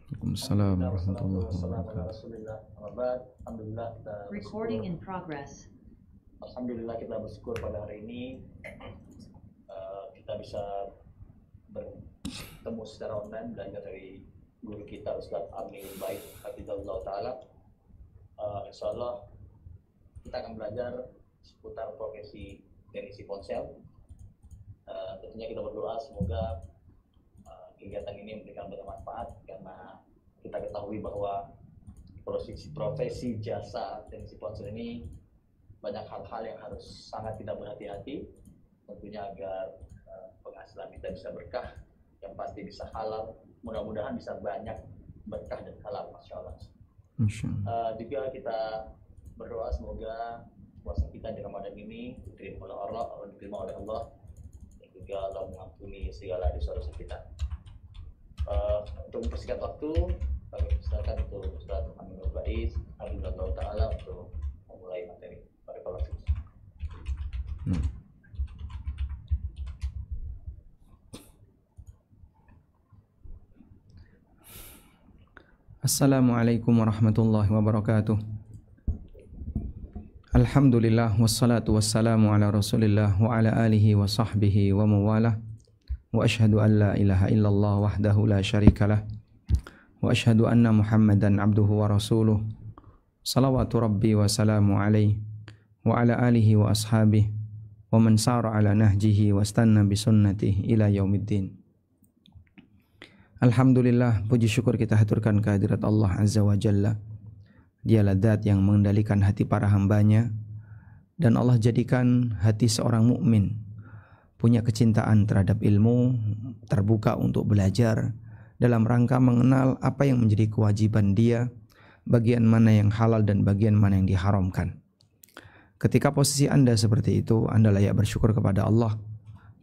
Waalaikumsalam warahmatullahi wabarakatuh. Alhamdulillah kita Recording in progress. Alhamdulillah kita bersyukur pada hari ini kita bisa bertemu secara online belajar dari guru kita Ustaz Aminul Bait Hafizahullah Ta'ala. Insyaallah kita akan belajar seputar profesi teknisi ponsel. Tentunya kita berdoa semoga kegiatan ini memberikan banyak manfaat, karena kita ketahui bahwa profesi jasa teknisi ponsel ini banyak hal-hal yang harus sangat kita berhati-hati, tentunya agar penghasilan kita bisa berkah, yang pasti bisa halal, mudah-mudahan bisa banyak berkah dan halal, Masya Allah. Juga kita berdoa semoga puasa kita di Ramadan ini diterima oleh Allah, diterima oleh Allah, dan juga Allah mengampuni segala dosa-dosa kita. Untuk mempersingkat waktu, kami persilakan untuk Ustaz Aminul Bait Hafizahullah Ta'ala untuk memulai materi. Barakallahu fiik. Assalamualaikum warahmatullahi wabarakatuh. Alhamdulillah wassalatu wassalamu ala Rasulillah wa ala alihi wa sahbihi wa mawalah. Wa ashhadu an la ilaha illallah wahdahu la syarikalah. Wa ashhadu anna Muhammadan abduhu wa rasuluh. Salawatu rabbi wa salamu alaihi wa ala alihi wa ashabihi wa man sara ala nahjihi wa istanna bi sunnatihi ila yaumiddin. Alhamdulillah, puji syukur kita haturkan kehadirat Allah Azza wa Jalla. Dialah zat yang mengendalikan hati para hambanya, dan Allah jadikan hati seorang mukmin punya kecintaan terhadap ilmu, terbuka untuk belajar dalam rangka mengenal apa yang menjadi kewajiban dia, bagian mana yang halal dan bagian mana yang diharamkan. Ketika posisi Anda seperti itu, Anda layak bersyukur kepada Allah,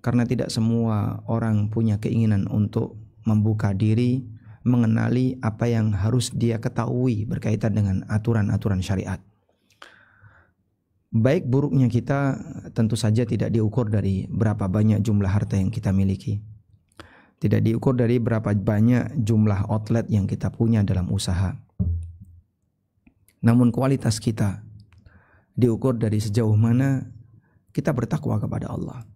karena tidak semua orang punya keinginan untuk membuka diri, mengenali apa yang harus dia ketahui berkaitan dengan aturan-aturan syariat. Baik buruknya kita tentu saja tidak diukur dari berapa banyak jumlah harta yang kita miliki. Tidak diukur dari berapa banyak jumlah outlet yang kita punya dalam usaha. Namun kualitas kita diukur dari sejauh mana kita bertakwa kepada Allah.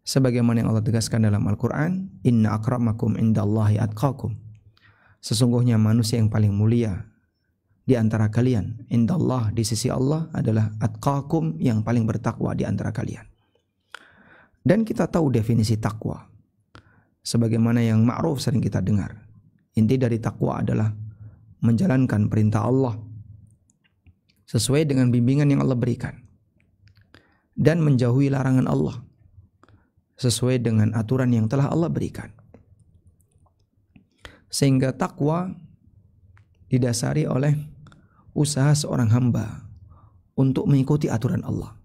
Sebagaimana yang Allah tegaskan dalam Al-Quran, Inna akramakum indallahi atqakum. Sesungguhnya manusia yang paling mulia di antara kalian, indallah, di sisi Allah, adalah atqakum, yang paling bertakwa di antara kalian. Dan kita tahu definisi takwa sebagaimana yang ma'ruf sering kita dengar. Inti dari takwa adalah menjalankan perintah Allah sesuai dengan bimbingan yang Allah berikan, dan menjauhi larangan Allah sesuai dengan aturan yang telah Allah berikan. Sehingga takwa didasari oleh usaha seorang hamba untuk mengikuti aturan Allah,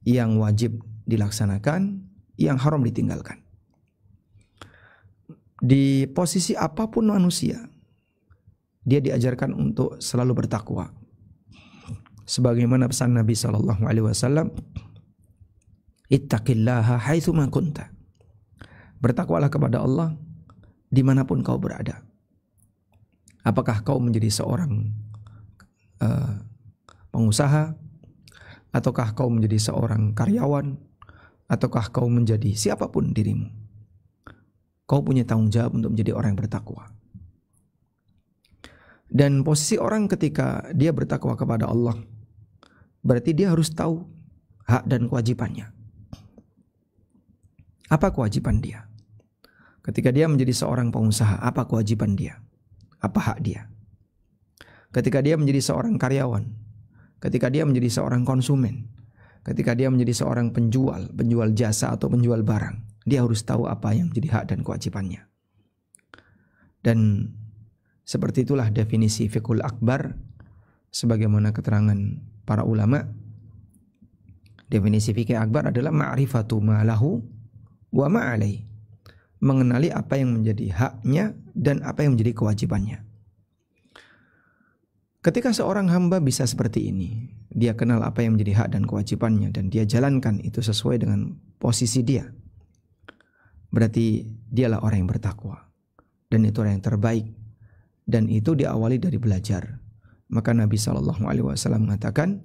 yang wajib dilaksanakan, yang haram ditinggalkan. Di posisi apapun manusia, dia diajarkan untuk selalu bertakwa. Sebagaimana pesan Nabi SAW, Ittaqillaha haitsu ma kunta. Bertakwalah kepada Allah dimanapun kau berada. Apakah kau menjadi seorang pengusaha, ataukah kau menjadi seorang karyawan, ataukah kau menjadi siapapun dirimu, kau punya tanggung jawab untuk menjadi orang yang bertakwa. Dan posisi orang ketika dia bertakwa kepada Allah, berarti dia harus tahu hak dan kewajibannya. Apa kewajiban dia? Ketika dia menjadi seorang pengusaha, apa kewajiban dia? Apa hak dia? Ketika dia menjadi seorang karyawan, ketika dia menjadi seorang konsumen, ketika dia menjadi seorang penjual jasa atau penjual barang, dia harus tahu apa yang menjadi hak dan kewajibannya. Dan seperti itulah definisi fiqhul akbar sebagaimana keterangan para ulama. Definisi fikih akbar adalah ma'rifatu ma lahu wa ma alaihi. Mengenali apa yang menjadi haknya dan apa yang menjadi kewajibannya. Ketika seorang hamba bisa seperti ini, dia kenal apa yang menjadi hak dan kewajibannya, dan dia jalankan itu sesuai dengan posisi dia, berarti dialah orang yang bertakwa. Dan itu orang yang terbaik dan itu diawali dari belajar. Maka Nabi SAW mengatakan,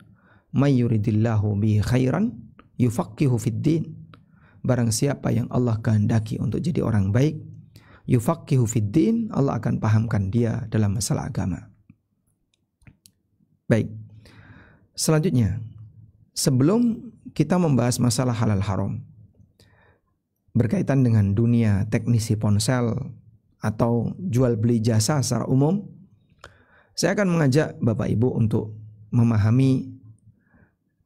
"May yuridillahu bi khairan yufaqihu fid din." Barang siapa yang Allah kehendaki untuk jadi orang baik, yufaqihu fid din, Allah akan pahamkan dia dalam masalah agama. Baik. Selanjutnya, sebelum kita membahas masalah halal haram berkaitan dengan dunia teknisi ponsel atau jual beli jasa secara umum, saya akan mengajak Bapak Ibu untuk memahami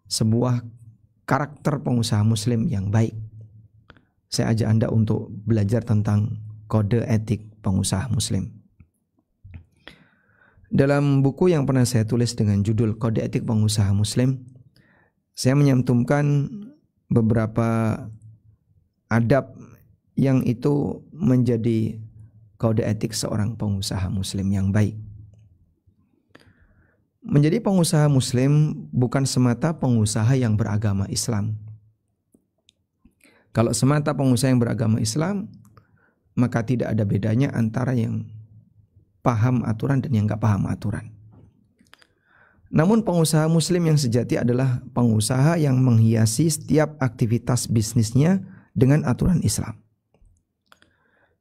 sebuah karakter pengusaha muslim yang baik. Saya ajak Anda untuk belajar tentang kode etik pengusaha muslim. Dalam buku yang pernah saya tulis dengan judul Kode Etik Pengusaha Muslim, saya menyantumkan beberapa adab yang itu menjadi kode etik seorang pengusaha muslim yang baik. Menjadi pengusaha muslim bukan semata pengusaha yang beragama Islam. Kalau semata pengusaha yang beragama Islam, maka tidak ada bedanya antara yang paham aturan dan yang gak paham aturan. Namun pengusaha muslim yang sejati adalah pengusaha yang menghiasi setiap aktivitas bisnisnya dengan aturan Islam.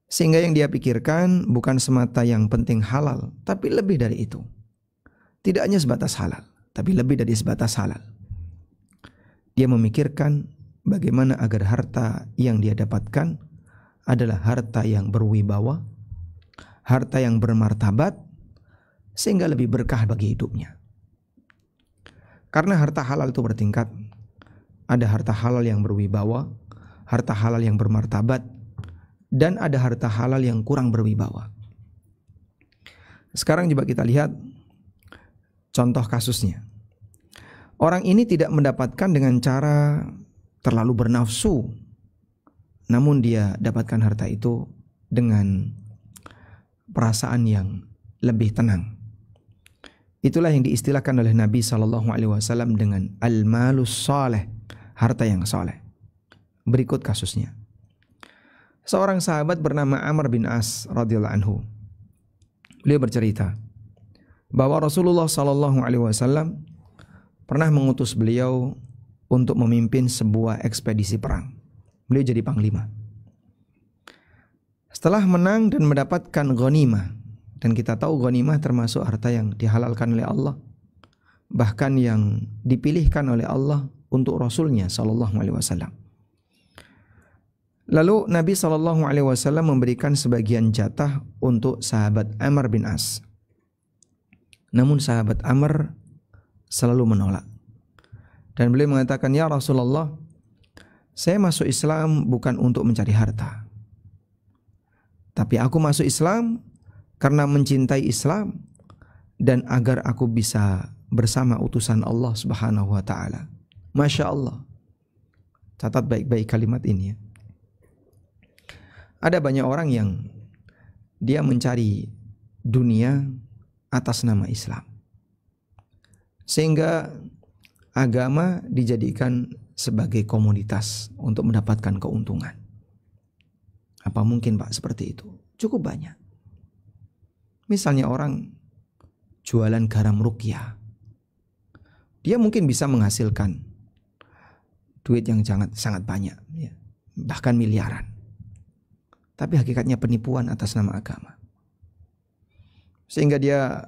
Sehingga yang dia pikirkan bukan semata yang penting halal, tapi lebih dari itu. Tidak hanya sebatas halal, tapi lebih dari sebatas halal. Dia memikirkan bagaimana agar harta yang dia dapatkan adalah harta yang berwibawa, harta yang bermartabat, sehingga lebih berkah bagi hidupnya. Karena harta halal itu bertingkat. Ada harta halal yang berwibawa, harta halal yang bermartabat, dan ada harta halal yang kurang berwibawa. Sekarang coba kita lihat contoh kasusnya. Orang ini tidak mendapatkan dengan cara terlalu bernafsu, namun dia dapatkan harta itu dengan perasaan yang lebih tenang. Itulah yang diistilahkan oleh Nabi SAW dengan al-malus saleh, harta yang saleh. Berikut kasusnya. Seorang sahabat bernama Amr bin As radhiyallahu anhu. Beliau bercerita bahwa Rasulullah SAW pernah mengutus beliau untuk memimpin sebuah ekspedisi perang. Beliau jadi panglima. Setelah menang dan mendapatkan ghanimah, dan kita tahu ghanimah termasuk harta yang dihalalkan oleh Allah, bahkan yang dipilihkan oleh Allah untuk Rasulnya SAW. Lalu Nabi SAW memberikan sebagian jatah untuk sahabat Amr bin As. Namun sahabat Amr selalu menolak. Dan beliau mengatakan, "Ya Rasulullah, saya masuk Islam bukan untuk mencari harta. Tapi aku masuk Islam karena mencintai Islam dan agar aku bisa bersama utusan Allah Subhanahu wa taala." Masya Allah. Catat baik-baik kalimat ini ya. Ada banyak orang yang dia mencari dunia atas nama Islam, sehingga agama dijadikan sebagai komoditas untuk mendapatkan keuntungan. Apa mungkin Pak seperti itu? Cukup banyak. Misalnya orang jualan garam ruqyah, dia mungkin bisa menghasilkan duit yang sangat banyak, ya, bahkan miliaran. Tapi hakikatnya penipuan atas nama agama. Sehingga dia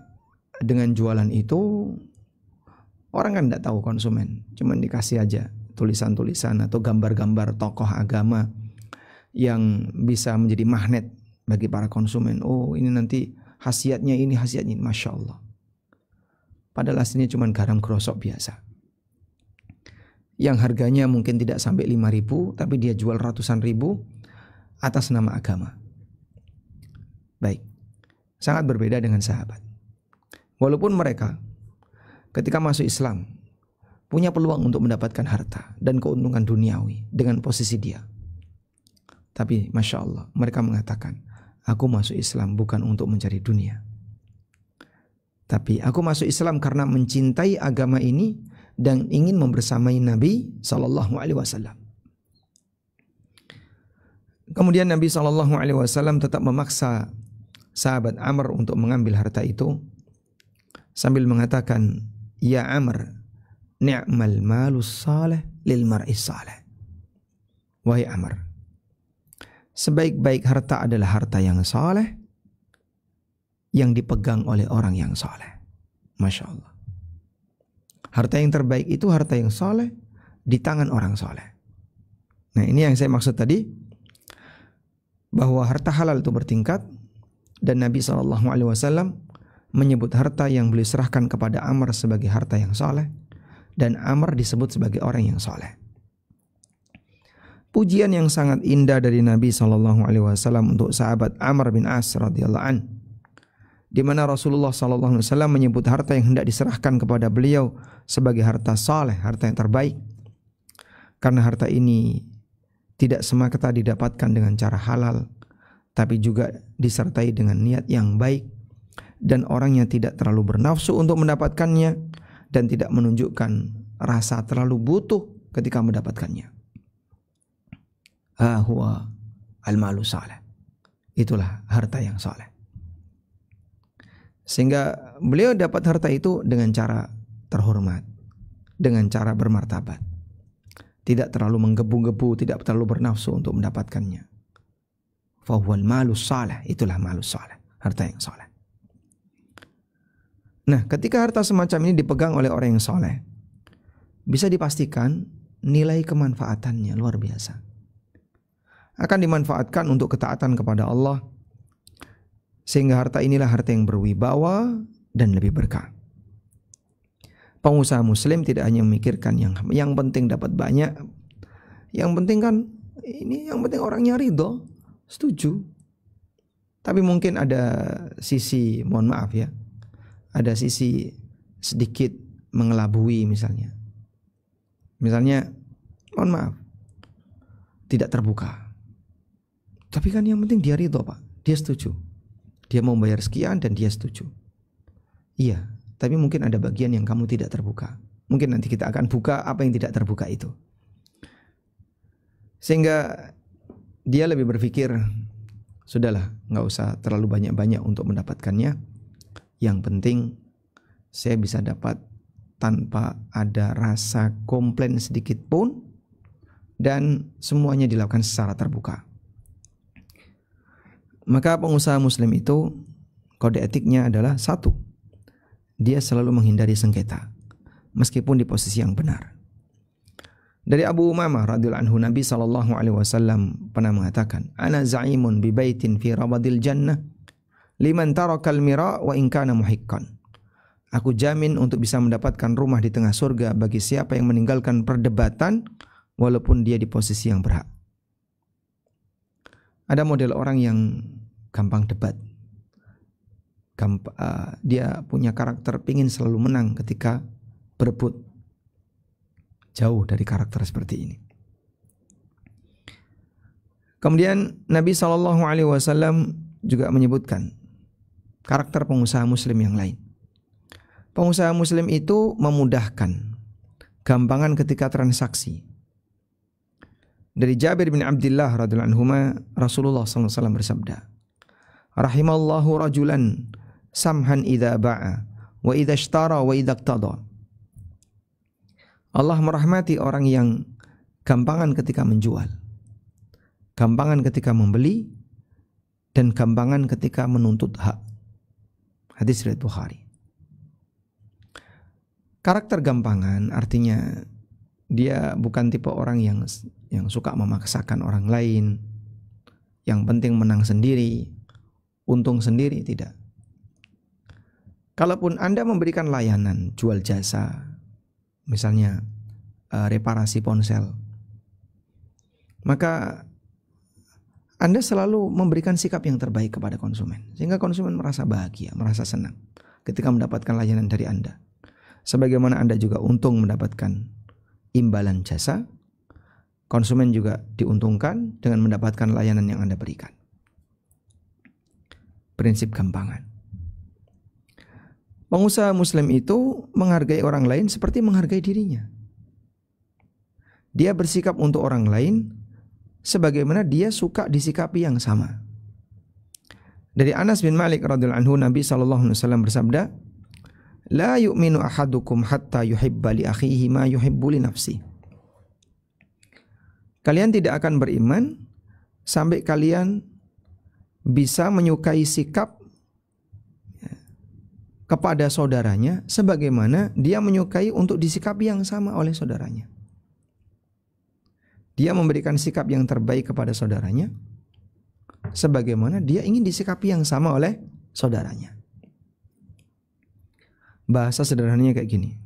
dengan jualan itu, orang kan tidak tahu konsumen, cuman dikasih aja tulisan-tulisan atau gambar-gambar tokoh agama yang bisa menjadi magnet bagi para konsumen. Oh, ini nanti khasiatnya ini, khasiatnya ini, Masya Allah. Padahal aslinya cuma garam krosok biasa, yang harganya mungkin tidak sampai 5.000, tapi dia jual ratusan ribu atas nama agama. Baik, sangat berbeda dengan sahabat. Walaupun mereka ketika masuk Islam punya peluang untuk mendapatkan harta dan keuntungan duniawi dengan posisi dia, tapi Masya Allah, mereka mengatakan, aku masuk Islam bukan untuk mencari dunia, tapi aku masuk Islam karena mencintai agama ini dan ingin membersamai Nabi SAW. Kemudian Nabi SAW tetap memaksa sahabat Amr untuk mengambil harta itu sambil mengatakan, "Ya Amr, ni'mal malus salih lil mar'is salih." Wahai Amr, sebaik-baik harta adalah harta yang saleh yang dipegang oleh orang yang saleh. Masya Allah. Harta yang terbaik itu harta yang saleh di tangan orang saleh. Nah, ini yang saya maksud tadi, bahwa harta halal itu bertingkat, dan Nabi SAW menyebut harta yang beliau serahkan kepada Amr sebagai harta yang saleh, dan Amr disebut sebagai orang yang saleh. Pujian yang sangat indah dari Nabi SAW untuk sahabat Amr bin As radhiyallahu an, di mana Rasulullah SAW menyebut harta yang hendak diserahkan kepada beliau sebagai harta saleh, harta yang terbaik, karena harta ini tidak semata didapatkan dengan cara halal, tapi juga disertai dengan niat yang baik, dan orangnya tidak terlalu bernafsu untuk mendapatkannya, dan tidak menunjukkan rasa terlalu butuh ketika mendapatkannya. Huwa al-malu saleh. Itulah harta yang saleh. Sehingga beliau dapat harta itu dengan cara terhormat, dengan cara bermartabat, tidak terlalu menggebu-gebu, tidak terlalu bernafsu untuk mendapatkannya. Fahuwal malus saleh. Itulah malus saleh, harta yang saleh. Nah, ketika harta semacam ini dipegang oleh orang yang saleh, bisa dipastikan nilai kemanfaatannya luar biasa. Akan dimanfaatkan untuk ketaatan kepada Allah, sehingga harta inilah harta yang berwibawa dan lebih berkah. Pengusaha muslim tidak hanya memikirkan yang penting dapat banyak, yang penting kan ini, yang penting orangnya ridho, setuju. Tapi mungkin ada sisi, mohon maaf ya, ada sisi sedikit mengelabui misalnya. Misalnya, mohon maaf, tidak terbuka. Tapi kan yang penting dia ridho Pak, dia setuju. Dia mau bayar sekian dan dia setuju. Iya, tapi mungkin ada bagian yang kamu tidak terbuka. Mungkin nanti kita akan buka apa yang tidak terbuka itu. Sehingga dia lebih berpikir, sudahlah, nggak usah terlalu banyak-banyak untuk mendapatkannya. Yang penting saya bisa dapat tanpa ada rasa komplain sedikit pun, dan semuanya dilakukan secara terbuka. Maka pengusaha muslim itu kode etiknya adalah satu, dia selalu menghindari sengketa meskipun di posisi yang benar. Dari Abu Umamah radhiyallahu anhu, Nabi SAW pernah mengatakan, "Ana za'imun bi baitin fi rabadil jannah liman tarakal mira wa in kana muhiqqan." Aku jamin untuk bisa mendapatkan rumah di tengah surga bagi siapa yang meninggalkan perdebatan walaupun dia di posisi yang berhak. Ada model orang yang gampang debat. Dia punya karakter pingin selalu menang ketika berebut. Jauh dari karakter seperti ini. Kemudian Nabi SAW juga menyebutkan karakter pengusaha muslim yang lain. Pengusaha muslim itu memudahkan, gampangan ketika transaksi. Dari Jabir bin Abdullah radhiyallahu anhu, Rasulullah SAW bersabda, "Rahimallahu rajulan samhan idza ba'a wa idza ishtara wa idza iqtada." Allah merahmati orang yang gampangan ketika menjual, gampangan ketika membeli, dan gampangan ketika menuntut hak. Hadis riwayat Bukhari. Karakter gampangan artinya dia bukan tipe orang yang suka memaksakan orang lain, yang penting menang sendiri, untung sendiri, tidak. Kalaupun Anda memberikan layanan jual jasa, misalnya reparasi ponsel, maka Anda selalu memberikan sikap yang terbaik kepada konsumen, sehingga konsumen merasa bahagia, merasa senang ketika mendapatkan layanan dari Anda. Sebagaimana Anda juga untung mendapatkan imbalan jasa, konsumen juga diuntungkan dengan mendapatkan layanan yang Anda berikan. Prinsip gampangan. Pengusaha muslim itu menghargai orang lain seperti menghargai dirinya. Dia bersikap untuk orang lain sebagaimana dia suka disikapi yang sama. Dari Anas bin Malik radhiyallahu anhu, Nabi sallallahu alaihi wasallam bersabda, "La yu'minu ahadukum hatta yuhibba li akhihi ma yuhibbu li nafsi." Kalian tidak akan beriman sampai kalian bisa menyukai sikap kepada saudaranya sebagaimana dia menyukai untuk disikapi yang sama oleh saudaranya. Dia memberikan sikap yang terbaik kepada saudaranya sebagaimana dia ingin disikapi yang sama oleh saudaranya. Bahasa sederhananya kayak gini.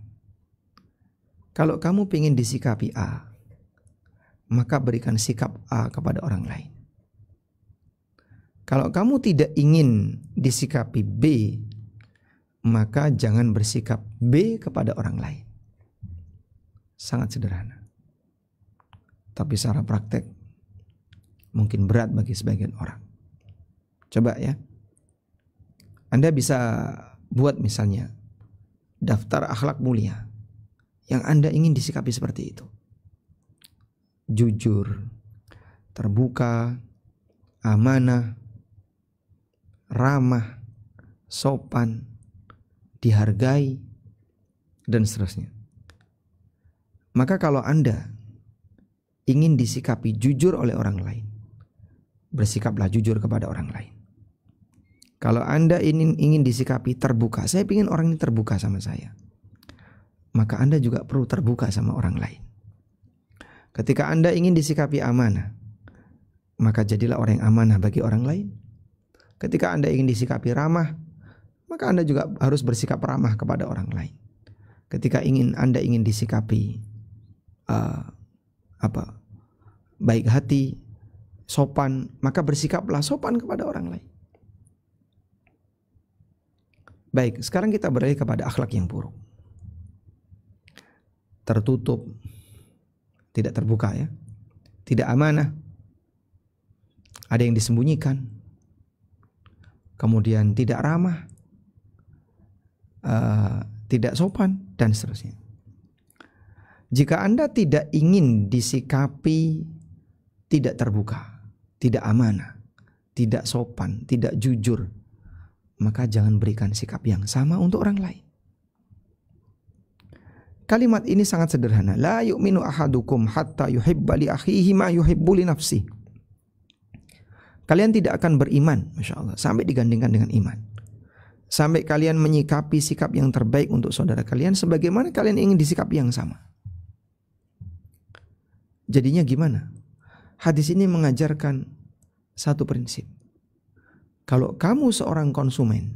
Kalau kamu ingin disikapi A, maka berikan sikap A kepada orang lain. Kalau kamu tidak ingin disikapi B, maka jangan bersikap B kepada orang lain. Sangat sederhana. Tapi secara praktek mungkin berat bagi sebagian orang. Coba ya. Anda bisa buat misalnya daftar akhlak mulia yang Anda ingin disikapi seperti itu. Jujur, terbuka, amanah, ramah, sopan, dihargai, dan seterusnya. Maka kalau Anda ingin disikapi jujur oleh orang lain, bersikaplah jujur kepada orang lain. Kalau Anda ingin disikapi terbuka, saya ingin orang ini terbuka sama saya, maka Anda juga perlu terbuka sama orang lain. Ketika Anda ingin disikapi amanah, maka jadilah orang yang amanah bagi orang lain. Ketika Anda ingin disikapi ramah, maka Anda juga harus bersikap ramah kepada orang lain. Ketika Anda ingin disikapi baik hati, sopan, maka bersikaplah sopan kepada orang lain. Baik, sekarang kita beralih kepada akhlak yang buruk. Tertutup, tidak terbuka ya, tidak amanah, ada yang disembunyikan, kemudian tidak ramah, tidak sopan, dan seterusnya. Jika Anda tidak ingin disikapi tidak terbuka, tidak amanah, tidak sopan, tidak jujur, maka jangan berikan sikap yang sama untuk orang lain. Kalimat ini sangat sederhana. La yu'minu ahadukum hatta yuhibba li akhihi ma yuhibbu li nafsi. Kalian tidak akan beriman, Masya Allah, sampai digandingkan dengan iman. Sampai kalian menyikapi sikap yang terbaik untuk saudara kalian sebagaimana kalian ingin disikapi yang sama. Jadinya gimana? Hadis ini mengajarkan satu prinsip. Kalau kamu seorang konsumen,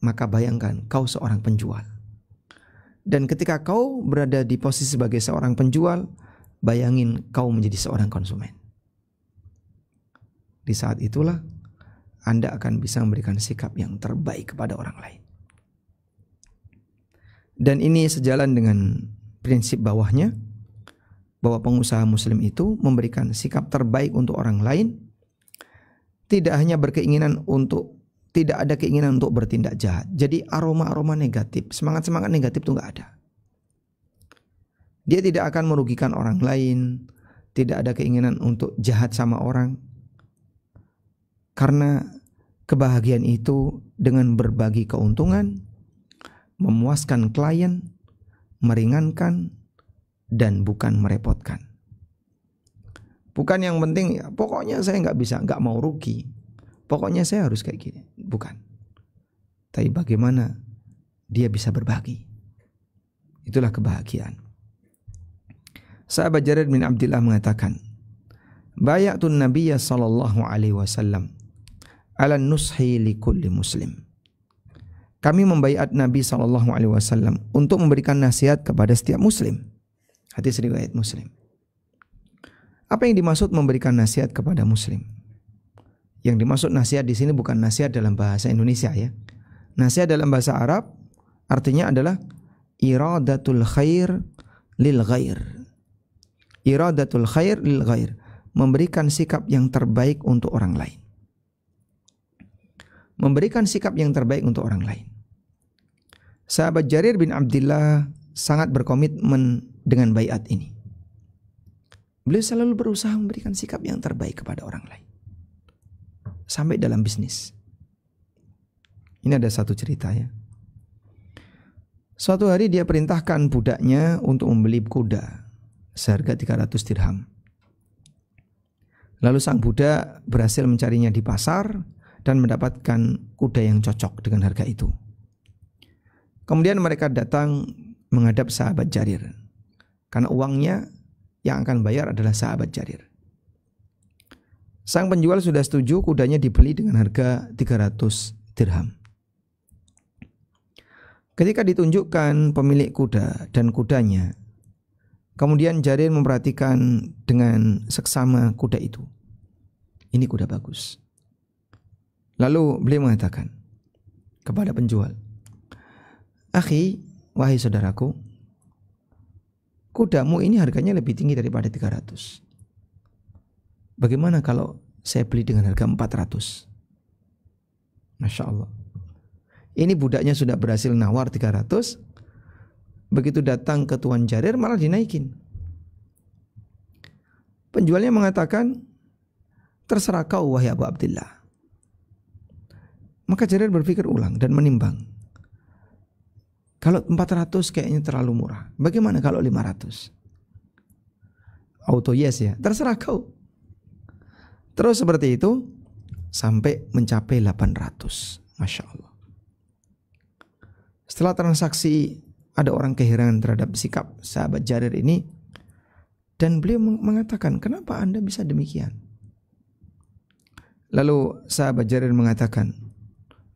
maka bayangkan kau seorang penjual. Dan ketika kau berada di posisi sebagai seorang penjual, bayangin kau menjadi seorang konsumen. Di saat itulah Anda akan bisa memberikan sikap yang terbaik kepada orang lain. Dan ini sejalan dengan prinsip bawahnya, bahwa pengusaha muslim itu memberikan sikap terbaik untuk orang lain, tidak hanya berkeinginan untuk, tidak ada keinginan untuk bertindak jahat. Jadi aroma-aroma negatif, semangat-semangat negatif itu enggak ada. Dia tidak akan merugikan orang lain, tidak ada keinginan untuk jahat sama orang. Karena kebahagiaan itu dengan berbagi keuntungan, memuaskan klien, meringankan, dan bukan merepotkan. Bukan yang penting, ya, pokoknya saya nggak mau rugi. Pokoknya saya harus kayak gini. Bukan. Tapi bagaimana dia bisa berbagi. Itulah kebahagiaan. Sahabat Jarir bin Abdullah mengatakan, Bayatun Nabiyya sallallahu alaihi wasallam ala nushi li kulli muslim. Kami membaiat Nabi sallallahu alaihi wasallam untuk memberikan nasihat kepada setiap muslim. Hadis riwayat Muslim. Apa yang dimaksud memberikan nasihat kepada muslim? Yang dimaksud nasihat di sini bukan nasihat dalam bahasa Indonesia ya. Nasihat dalam bahasa Arab artinya adalah iradatul khair lil ghair. Iradatul khair lil ghair, memberikan sikap yang terbaik untuk orang lain. Memberikan sikap yang terbaik untuk orang lain. Sahabat Jarir bin Abdullah sangat berkomitmen dengan baiat ini. Beliau selalu berusaha memberikan sikap yang terbaik kepada orang lain. Sampai dalam bisnis. Ini ada satu cerita ya. Suatu hari dia perintahkan budaknya untuk membeli kuda seharga 300 dirham. Lalu sang budak berhasil mencarinya di pasar dan mendapatkan kuda yang cocok dengan harga itu. Kemudian mereka datang menghadap sahabat Jarir, karena uangnya yang akan bayar adalah sahabat Jarir. Sang penjual sudah setuju kudanya dibeli dengan harga 300 dirham. Ketika ditunjukkan pemilik kuda dan kudanya, kemudian Jarir memperhatikan dengan seksama kuda itu. Ini kuda bagus. Lalu beliau mengatakan kepada penjual, "Akhi, wahai saudaraku, kudamu ini harganya lebih tinggi daripada 300. Bagaimana kalau saya beli dengan harga 400? Masya Allah. Ini budaknya sudah berhasil nawar 300. Begitu datang ke Tuan Jarir malah dinaikin. Penjualnya mengatakan, "Terserah kau wahai Abu Abdillah." Maka Jarir berpikir ulang dan menimbang. Kalau 400 kayaknya terlalu murah. Bagaimana kalau 500? Auto yes ya, terserah kau. Terus seperti itu sampai mencapai 800. Masya Allah. Setelah transaksi, ada orang keherangan terhadap sikap sahabat Jarir ini, dan beliau mengatakan, "Kenapa Anda bisa demikian?" Lalu sahabat Jarir mengatakan,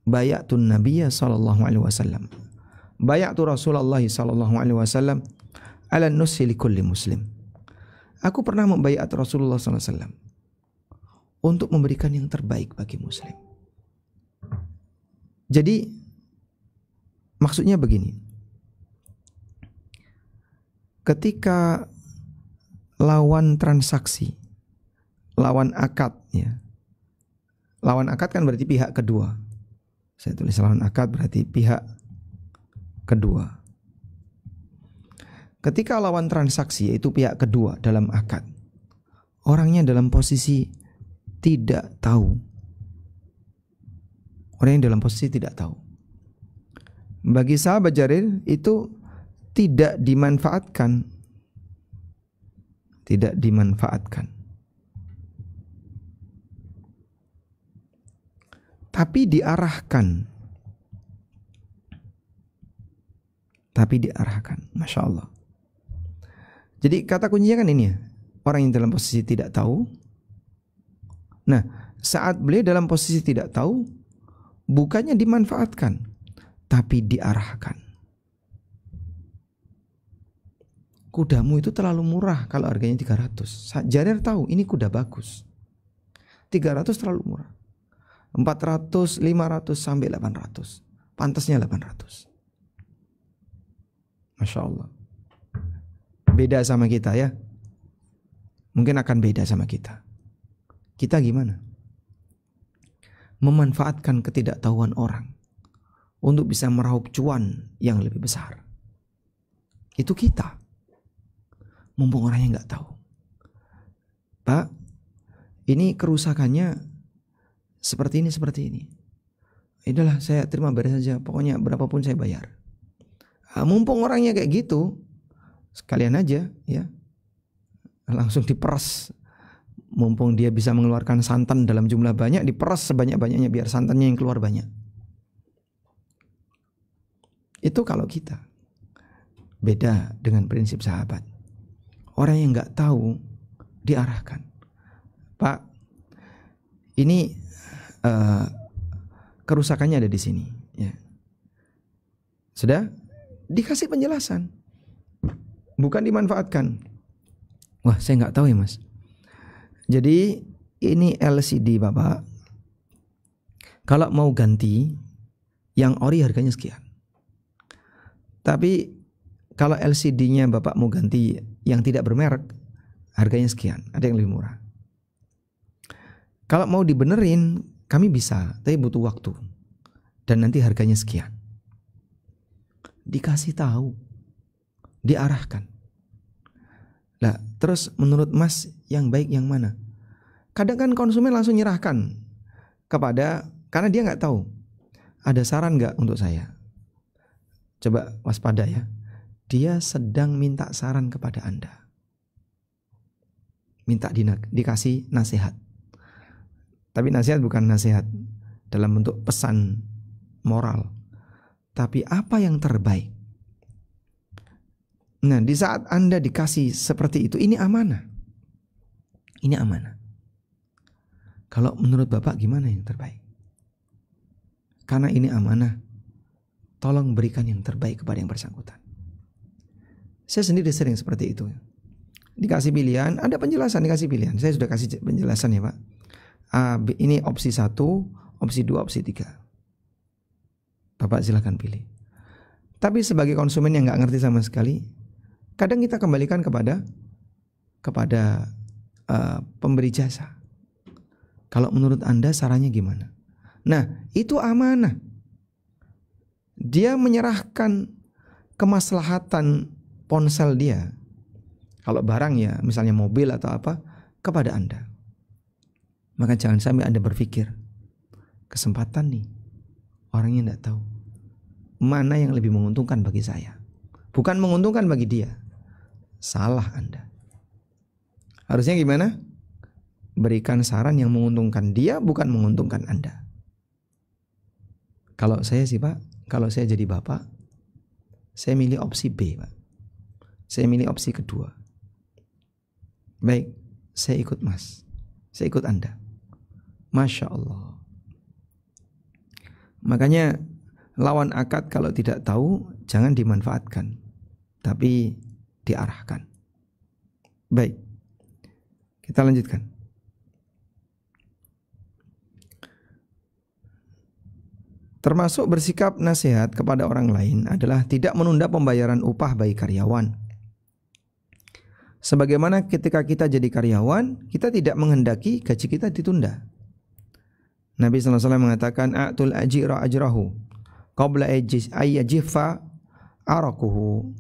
"Bayatun Nabiyya sallallahu alaihi wasallam. Bayatu Rasulullah sallallahu alaihi wasallam ala nushi likulli muslim." Aku pernah membayat Rasulullah sallallahu alaihi wasallam untuk memberikan yang terbaik bagi muslim. Jadi maksudnya begini. Ketika lawan transaksi, lawan akad ya. Lawan akad kan berarti pihak kedua. Saya tulis lawan akad berarti pihak kedua. Ketika lawan transaksi yaitu pihak kedua dalam akad, orangnya dalam posisi tidak tahu. Orang yang dalam posisi tidak tahu. Bagi sahabat Jarir itu tidak dimanfaatkan. Tidak dimanfaatkan. Tapi diarahkan. Tapi diarahkan. Masya Allah. Jadi kata kuncinya kan ini ya. Orang yang dalam posisi tidak tahu. Nah, saat beliau dalam posisi tidak tahu, bukannya dimanfaatkan, tapi diarahkan. Kudamu itu terlalu murah kalau harganya 300. Jarir tahu ini kuda bagus. 300 terlalu murah. 400, 500 sampai 800. Pantasnya 800. Masya Allah. Beda sama kita ya. Mungkin akan beda sama kita. Kita gimana? Memanfaatkan ketidaktahuan orang untuk bisa meraup cuan yang lebih besar. Itu kita. Mumpung orangnya nggak tahu. Pak, ini kerusakannya seperti ini, seperti ini. Itulah saya terima beres saja. Pokoknya berapapun saya bayar. Mumpung orangnya kayak gitu, sekalian aja ya. Langsung diperas. Mumpung dia bisa mengeluarkan santan dalam jumlah banyak, diperas sebanyak-banyaknya biar santannya yang keluar banyak. Itu kalau kita. Beda dengan prinsip sahabat. Orang yang nggak tahu diarahkan. Pak, ini kerusakannya ada di sini. Ya. Sudah dikasih penjelasan, bukan dimanfaatkan. Wah, saya nggak tahu ya mas. Jadi ini LCD bapak. Kalau mau ganti, yang ori harganya sekian. Tapi kalau LCD-nya bapak mau ganti yang tidak bermerek, harganya sekian. Ada yang lebih murah. Kalau mau dibenerin, kami bisa, tapi butuh waktu. Dan nanti harganya sekian. Dikasih tahu, diarahkan. Lah, terus menurut mas yang baik yang mana? Kadang kan konsumen langsung nyerahkan kepada, karena dia nggak tahu. ada saran nggak untuk saya? Coba waspada ya. Dia sedang minta saran kepada Anda. Minta dikasih nasihat. Tapi nasihat bukan nasihat dalam bentuk pesan moral. Tapi apa yang terbaik? Nah, di saat Anda dikasih seperti itu, ini amanah. Ini amanah. Kalau menurut Bapak gimana yang terbaik? Karena ini amanah, tolong berikan yang terbaik kepada yang bersangkutan. Saya sendiri sering seperti itu. Dikasih pilihan, ada penjelasan, dikasih pilihan. Saya sudah kasih penjelasan ya Pak. Ini opsi 1, opsi 2, opsi 3. Bapak silakan pilih. Tapi sebagai konsumen yang nggak ngerti sama sekali, kadang kita kembalikan kepada pemberi jasa. Kalau menurut Anda sarannya gimana? Nah, itu amanah. Dia menyerahkan kemaslahatan ponsel dia, kalau barang ya, misalnya mobil atau apa, kepada Anda. Maka jangan sampai Anda berpikir, kesempatan nih, orangnya tidak tahu mana yang lebih menguntungkan bagi saya. Bukan menguntungkan bagi dia. Salah Anda. Harusnya gimana? Berikan saran yang menguntungkan dia, bukan menguntungkan Anda. Kalau saya sih Pak, kalau saya jadi Bapak, saya milih opsi B Pak. Saya milih opsi kedua. Baik, saya ikut Mas. Saya ikut Anda. Masya Allah. Makanya lawan akad kalau tidak tahu, jangan dimanfaatkan, tapi diarahkan. Baik, kita lanjutkan. Termasuk bersikap nasihat kepada orang lain adalah tidak menunda pembayaran upah bagi karyawan. Sebagaimana ketika kita jadi karyawan, kita tidak menghendaki gaji kita ditunda. Nabi SAW mengatakan, "A'tul ajira ajrahu qabla ayyajifa arakuhu."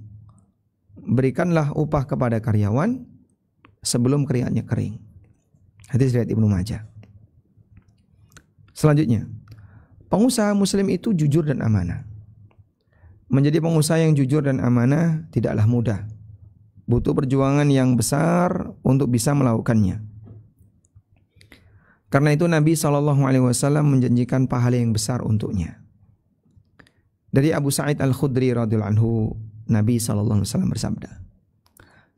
Berikanlah upah kepada karyawan sebelum keringatnya kering. Hadis riwayat Ibnu Majah. Selanjutnya, pengusaha muslim itu jujur dan amanah. Menjadi pengusaha yang jujur dan amanah tidaklah mudah. Butuh perjuangan yang besar untuk bisa melakukannya. Karena itu Nabi SAW menjanjikan pahala yang besar untuknya. Dari Abu Sa'id Al-Khudri radhiyallahu anhu, Nabi SAW bersabda,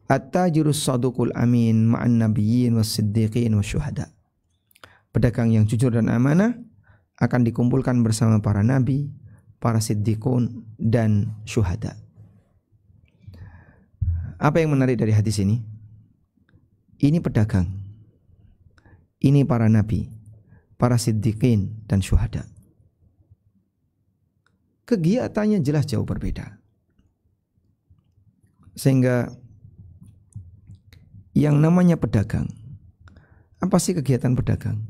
"At-tajirus saduqul amin ma'an nabiyyin was-siddiqin wasyuhada." Pedagang yang jujur dan amanah akan dikumpulkan bersama para nabi, para siddiqun dan syuhada. Apa yang menarik dari hadis ini? Ini pedagang, ini para nabi, para siddiqin dan syuhada. Kegiatannya jelas jauh berbeda. Sehingga yang namanya pedagang, apa sih kegiatan pedagang?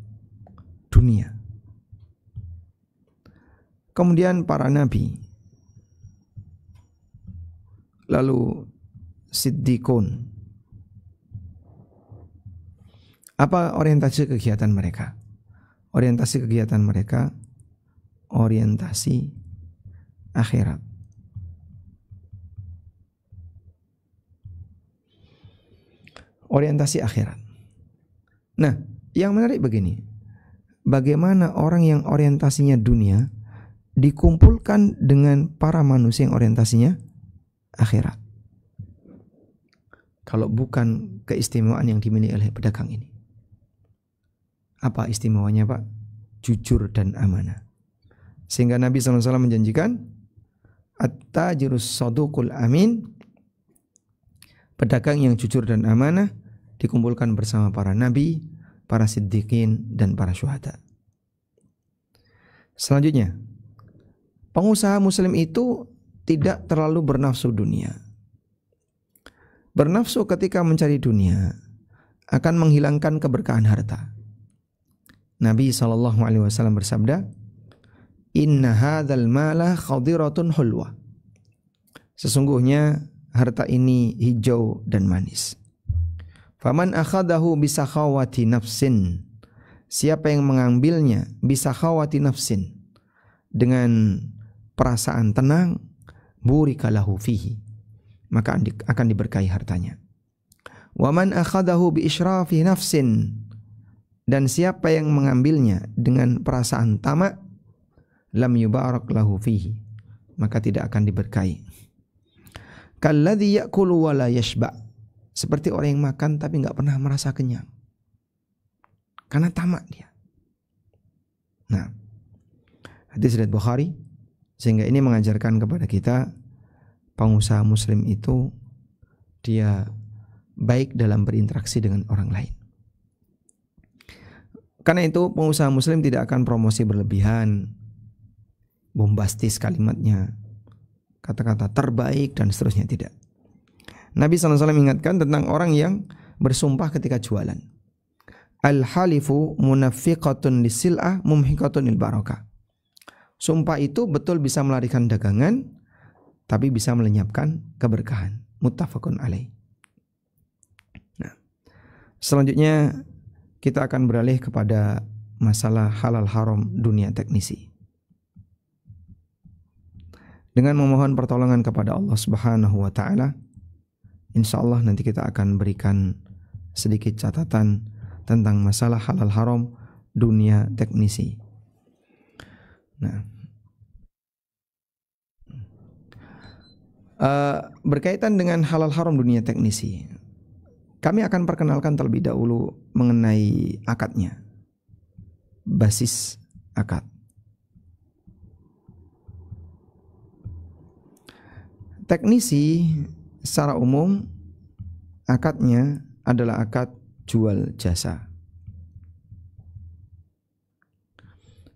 Dunia. Kemudian para nabi, lalu siddiqun. Apa orientasi kegiatan mereka? Orientasi kegiatan mereka orientasi akhirat. Orientasi akhirat. Nah, yang menarik begini. Bagaimana orang yang orientasinya dunia dikumpulkan dengan para manusia yang orientasinya akhirat? Kalau bukan keistimewaan yang dimiliki oleh pedagang ini. Apa istimewanya Pak? Jujur dan amanah. Sehingga Nabi SAW menjanjikan, "At-tajirus saduqul amin." Pedagang yang jujur dan amanah dikumpulkan bersama para nabi, para siddiqin dan para syuhada. Selanjutnya, pengusaha muslim itu tidak terlalu bernafsu dunia. Bernafsu ketika mencari dunia akan menghilangkan keberkahan harta. Nabi SAW bersabda, "Inna hadzal mala khadiratun hulwa." Sesungguhnya harta ini hijau dan manis. Faman akhadahu bisakhawati nafsin. Siapa yang mengambilnya bisakhawati nafsin, dengan perasaan tenang, burika lahu fihi, maka akan diberkahi hartanya. Wa man akhadahu bi israfi nafsin, dan siapa yang mengambilnya dengan perasaan tamak, lam yubarak lahu fihi, maka tidak akan diberkahi. Kalladzi ya'kulu wa la yashba, seperti orang yang makan tapi enggak pernah merasa kenyang karena tamak dia. Nah, hadis riwayat Bukhari, sehingga ini mengajarkan kepada kita pengusaha muslim itu dia baik dalam berinteraksi dengan orang lain. Karena itu pengusaha muslim tidak akan promosi berlebihan, bombastis kalimatnya, kata-kata terbaik dan seterusnya, tidak. Nabi SAW mengingatkan tentang orang yang bersumpah ketika jualan. Al-halifu munafiqatun lisil'ah mumhiqatun lil barakah. Sumpah itu betul bisa melarikan dagangan, tapi bisa melenyapkan keberkahan. Muttafaqun alaih. Nah, selanjutnya kita akan beralih kepada masalah halal haram dunia teknisi. Dengan memohon pertolongan kepada Allah Subhanahu wa taala, insyaallah nanti kita akan berikan sedikit catatan tentang masalah halal haram dunia teknisi. Nah, berkaitan dengan halal haram dunia teknisi, kami akan perkenalkan terlebih dahulu mengenai akadnya, basis akad. Teknisi secara umum akadnya adalah akad jual jasa.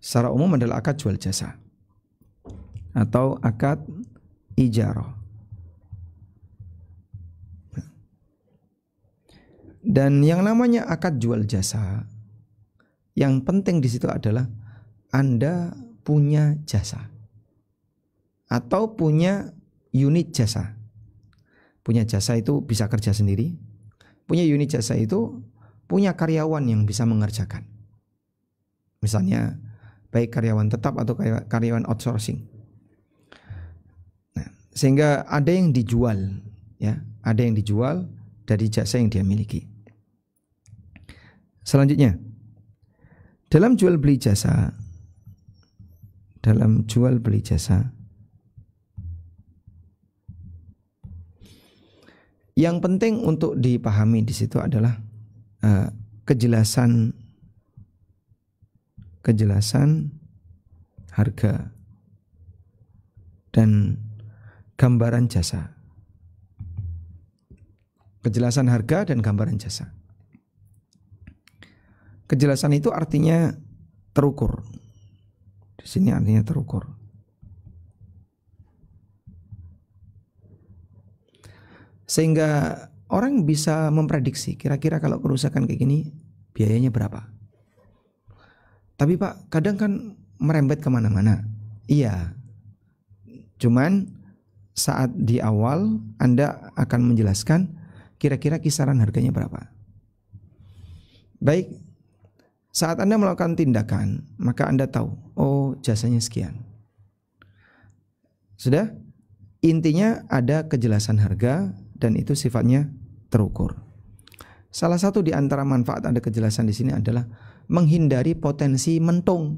Secara umum adalah akad jual jasa atau akad ijarah. Dan yang namanya akad jual jasa, yang penting di situ adalah Anda punya jasa atau punya unit jasa. Punya jasa itu bisa kerja sendiri. Punya unit jasa itu punya karyawan yang bisa mengerjakan. Misalnya baik karyawan tetap atau karyawan outsourcing. Nah, sehingga ada yang dijual, ya, ada yang dijual dari jasa yang dia miliki. Selanjutnya, dalam jual beli jasa, yang penting untuk dipahami di situ adalah kejelasan harga dan gambaran jasa. Kejelasan harga dan gambaran jasa. Kejelasan itu artinya terukur. Di sini artinya terukur. Sehingga orang bisa memprediksi kira-kira kalau kerusakan kayak gini biayanya berapa. Tapi Pak, kadang kan merembet kemana-mana. Iya. Cuman saat di awal Anda akan menjelaskan kira-kira kisaran harganya berapa. Baik, saat Anda melakukan tindakan, maka Anda tahu, oh jasanya sekian. Sudah? Intinya ada kejelasan harga dan itu sifatnya terukur. Salah satu di antara manfaat ada kejelasan di sini adalah menghindari potensi mentung.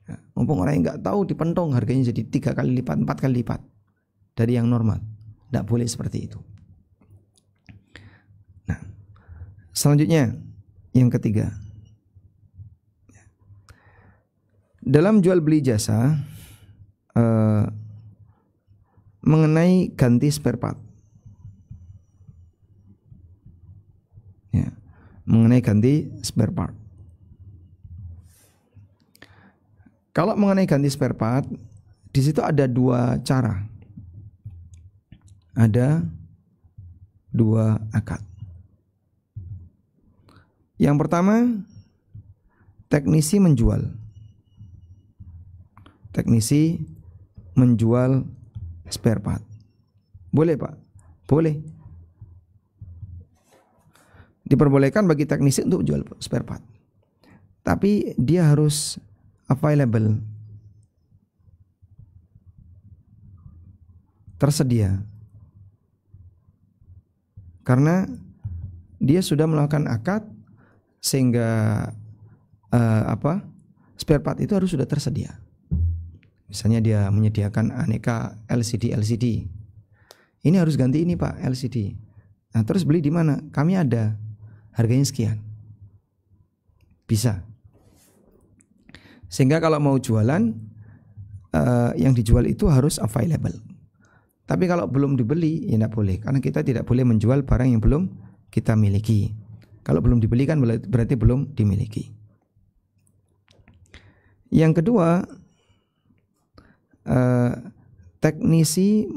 Ya, mumpung orang yang nggak tahu dipentung harganya jadi 3 kali lipat, 4 kali lipat dari yang normal. Tidak boleh seperti itu. Nah, selanjutnya yang ketiga, dalam jual beli jasa mengenai ganti spare part. Ya, mengenai ganti spare part. Kalau mengenai ganti spare part, di situ ada dua cara. Ada dua akad. Yang pertama, teknisi menjual. Teknisi menjual spare part. Boleh Pak? Boleh. Diperbolehkan bagi teknisi untuk jual spare part. Tapi dia harus available tersedia. Karena dia sudah melakukan akad sehingga spare part itu harus sudah tersedia. Misalnya dia menyediakan aneka LCD. Ini harus ganti ini Pak LCD. Nah terus beli di mana? Kami ada, harganya sekian. Bisa. Sehingga kalau mau jualan, yang dijual itu harus available. Tapi kalau belum dibeli, ya tidak boleh. Karena kita tidak boleh menjual barang yang belum kita miliki. Kalau belum dibeli kan berarti belum dimiliki. Yang kedua, teknisi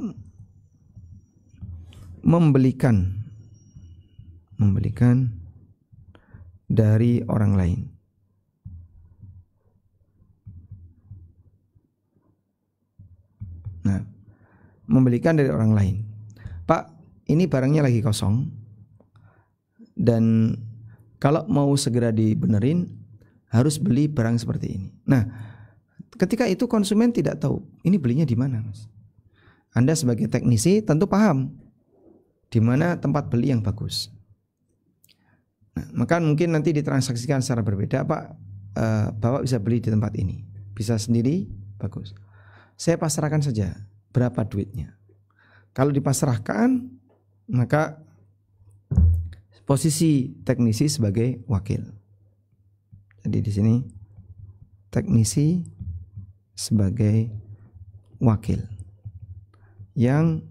membelikan dari orang lain. Nah, membelikan dari orang lain. Pak, ini barangnya lagi kosong dan kalau mau segera dibenerin harus beli barang seperti ini. Nah, ketika itu konsumen tidak tahu ini belinya di mana, Mas. Anda sebagai teknisi tentu paham di mana tempat beli yang bagus. Nah, maka mungkin nanti ditransaksikan secara berbeda, Pak. Bapak bisa beli di tempat ini, bisa sendiri, bagus. Saya pasrahkan saja berapa duitnya. Kalau dipasrahkan, maka posisi teknisi sebagai wakil. Jadi di sini teknisi sebagai wakil yang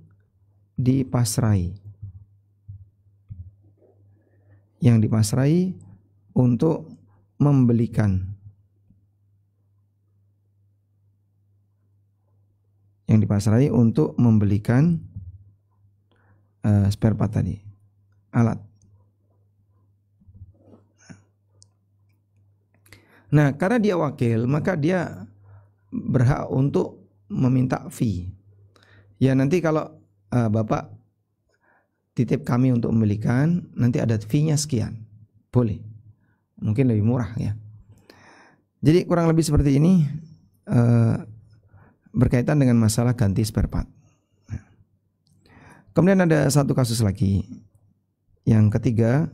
dipasrai untuk membelikan, spare part tadi, alat. Nah, karena dia wakil, maka dia berhak untuk meminta fee. Ya nanti kalau Bapak titip kami untuk membelikan, nanti ada fee-nya sekian. Boleh. Mungkin lebih murah ya. Jadi kurang lebih seperti ini berkaitan dengan masalah ganti spare part. Kemudian ada satu kasus lagi. Yang ketiga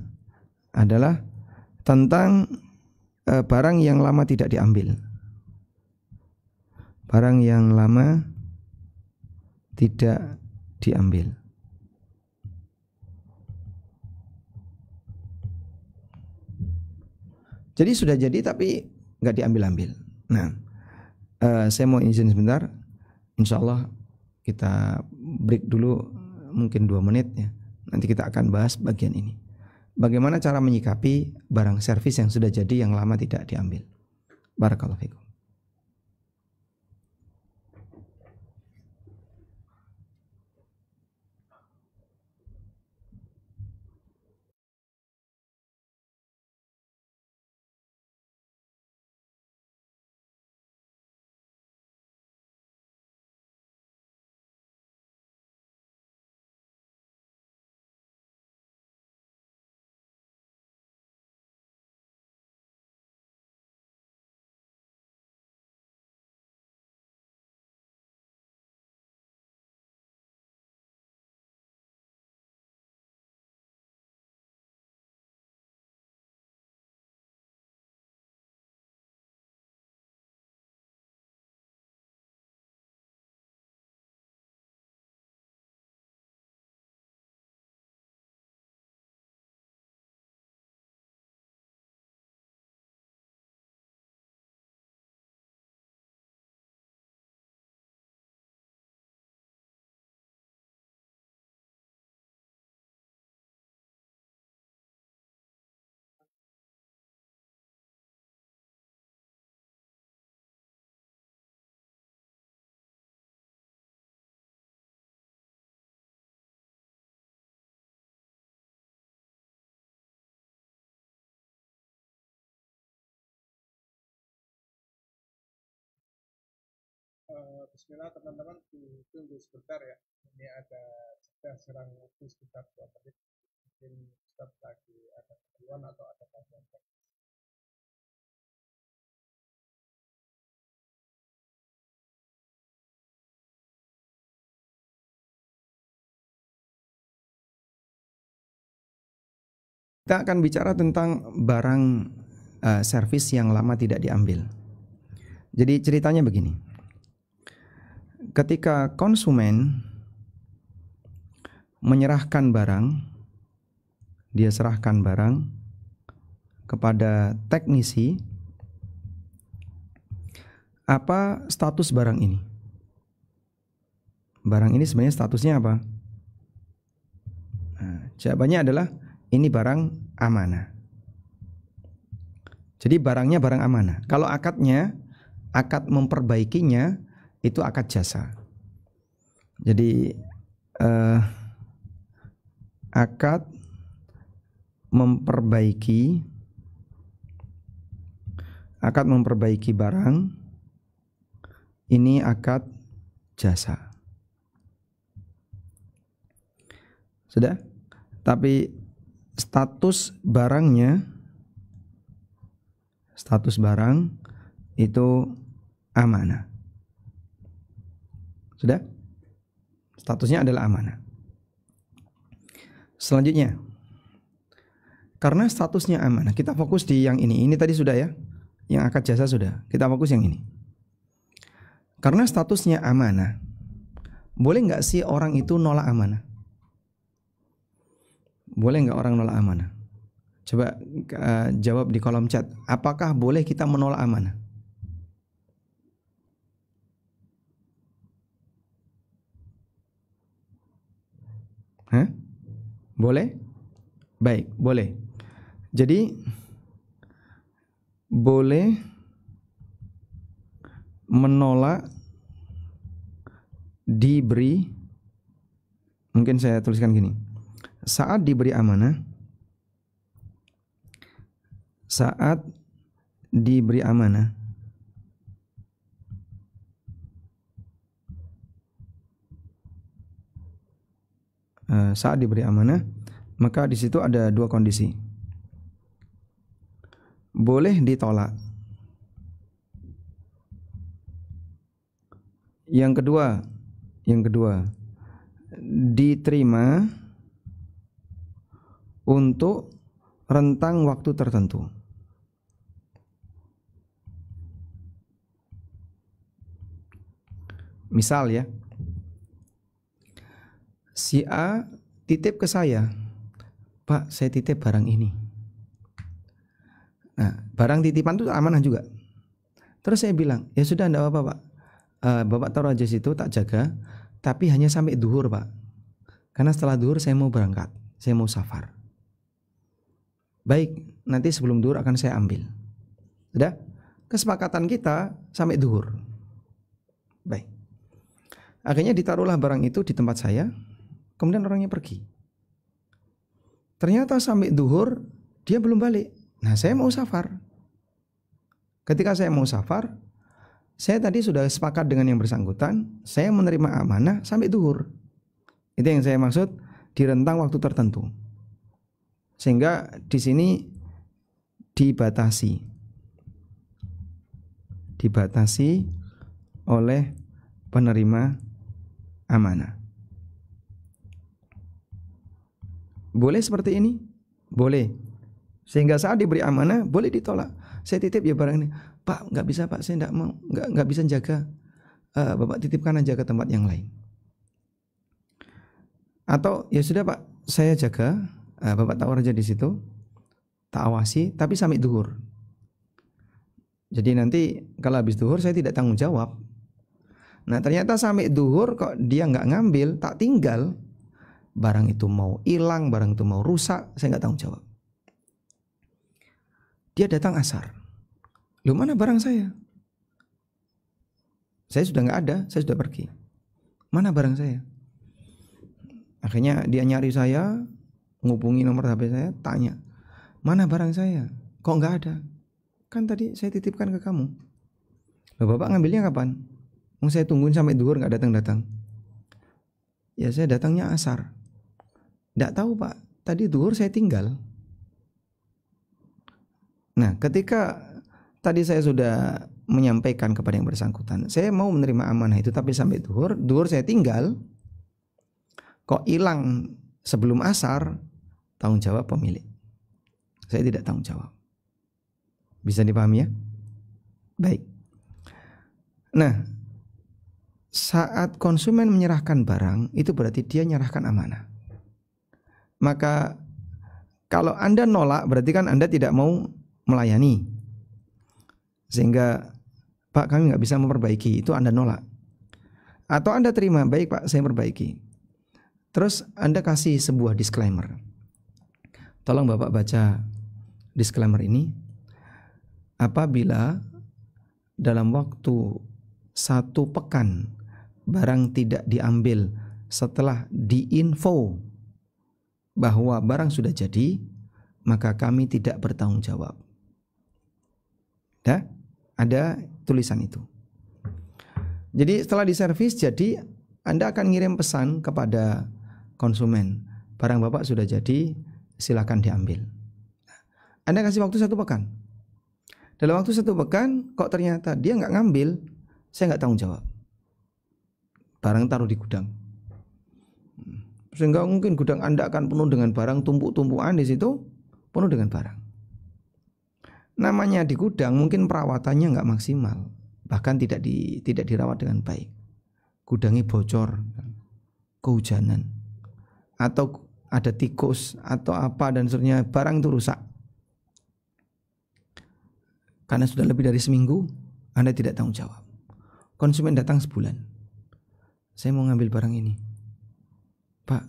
adalah tentang barang yang lama tidak diambil. Barang yang lama tidak diambil. Jadi sudah jadi tapi nggak diambil-ambil. Nah, saya mau izin sebentar. Insya Allah kita break dulu mungkin 2 menit ya. Nanti kita akan bahas bagian ini. Bagaimana cara menyikapi barang servis yang sudah jadi yang lama tidak diambil. Barakallahu fikum. Bismillah teman-teman, tunggu sebentar ya. Ini ada serang waktu sekitar 2 menit. Mungkin Ustaz lagi ada keperluan atau ada kajian. Kita akan bicara tentang barang servis yang lama tidak diambil. Jadi ceritanya begini. Ketika konsumen menyerahkan barang, dia serahkan barang kepada teknisi, apa status barang ini? Barang ini sebenarnya statusnya apa? Nah, jawabannya adalah ini barang amanah. Jadi barangnya barang amanah. Kalau akadnya, akad memperbaikinya itu akad jasa. Jadi akad memperbaiki barang ini akad jasa. Sudah? Tapi status barang itu amanah. Sudah? Statusnya adalah amanah. Selanjutnya, karena statusnya amanah, kita fokus di yang ini. Ini tadi sudah ya, yang akad jasa sudah. Kita fokus yang ini. Karena statusnya amanah, boleh nggak sih orang itu nolak amanah? Boleh nggak orang nolak amanah? Coba jawab di kolom chat. Apakah boleh kita menolak amanah? Hah? Boleh? Baik, boleh. Jadi boleh menolak diberi, mungkin saya tuliskan gini. Saat diberi amanah, saat diberi amanah, maka di situ ada dua kondisi. Boleh ditolak. Yang kedua, diterima untuk rentang waktu tertentu. Misal ya, si A titip ke saya, Pak, saya titip barang ini. Nah, barang titipan itu amanah juga. Terus saya bilang, ya sudah, enggak apa-apa Pak, Bapak taruh aja situ, tak jaga, tapi hanya sampai duhur Pak, karena setelah duhur saya mau berangkat, saya mau safar. Baik, nanti sebelum duhur akan saya ambil. Sudah? Kesepakatan kita sampai duhur. Baik. Akhirnya ditaruhlah barang itu di tempat saya, kemudian orangnya pergi. Ternyata sampai duhur dia belum balik. Nah, saya mau safar. Ketika saya mau safar, saya tadi sudah sepakat dengan yang bersangkutan, saya menerima amanah sampai duhur. Itu yang saya maksud di rentang waktu tertentu. Sehingga di sini dibatasi oleh penerima amanah. Boleh seperti ini? Boleh. Sehingga saat diberi amanah boleh ditolak. Saya titip ya barang ini, Pak, nggak bisa Pak, saya nggak mau, nggak bisa jaga. Bapak titipkan aja ke tempat yang lain. Atau ya sudah Pak, saya jaga, Bapak taruh aja di situ, tak awasi, tapi sampai duhur. Jadi nanti kalau habis duhur saya tidak tanggung jawab. Nah ternyata sampai duhur kok dia nggak ngambil, tak tinggal, barang itu mau hilang, barang itu mau rusak, saya nggak tanggung jawab. Dia datang asar, lu mana barang saya? Saya sudah nggak ada, saya sudah pergi. Mana barang saya? Akhirnya dia nyari saya, ngubungi nomor HP saya, tanya, mana barang saya? Kok nggak ada? Kan tadi saya titipkan ke kamu. Loh, Bapak ngambilnya kapan? Saya tungguin sampai duhur nggak datang-datang. Ya saya datangnya asar. Nggak tahu Pak, tadi duhur saya tinggal. Nah ketika tadi saya sudah menyampaikan kepada yang bersangkutan, saya mau menerima amanah itu, tapi sampai duhur saya tinggal, kok hilang sebelum asar, tanggung jawab pemilik. Saya tidak tanggung jawab. Bisa dipahami ya? Baik. Nah, saat konsumen menyerahkan barang, itu berarti dia menyerahkan amanah. Maka kalau Anda nolak, berarti kan Anda tidak mau melayani. Sehingga, Pak, kami nggak bisa memperbaiki, itu Anda nolak. Atau Anda terima, baik Pak, saya perbaiki. Terus Anda kasih sebuah disclaimer. Tolong Bapak baca disclaimer ini. Apabila dalam waktu 1 pekan barang tidak diambil setelah diinfo bahwa barang sudah jadi, maka kami tidak bertanggung jawab. Ya, ada tulisan itu. Jadi setelah diservis jadi, Anda akan ngirim pesan kepada konsumen, barang Bapak sudah jadi, silakan diambil. Anda kasih waktu 1 pekan. Dalam waktu 1 pekan, kok ternyata dia nggak ngambil, saya nggak tanggung jawab. Barang taruh di gudang. Sehingga mungkin gudang Anda akan penuh dengan barang, tumpuk-tumpukan di situ, penuh dengan barang. Namanya di gudang, mungkin perawatannya nggak maksimal, bahkan tidak dirawat dengan baik. Gudangnya bocor, kehujanan, atau ada tikus atau apa dan seterusnya, barang itu rusak. Karena sudah lebih dari seminggu, Anda tidak tanggung jawab. Konsumen datang sebulan, saya mau ngambil barang ini. Pak,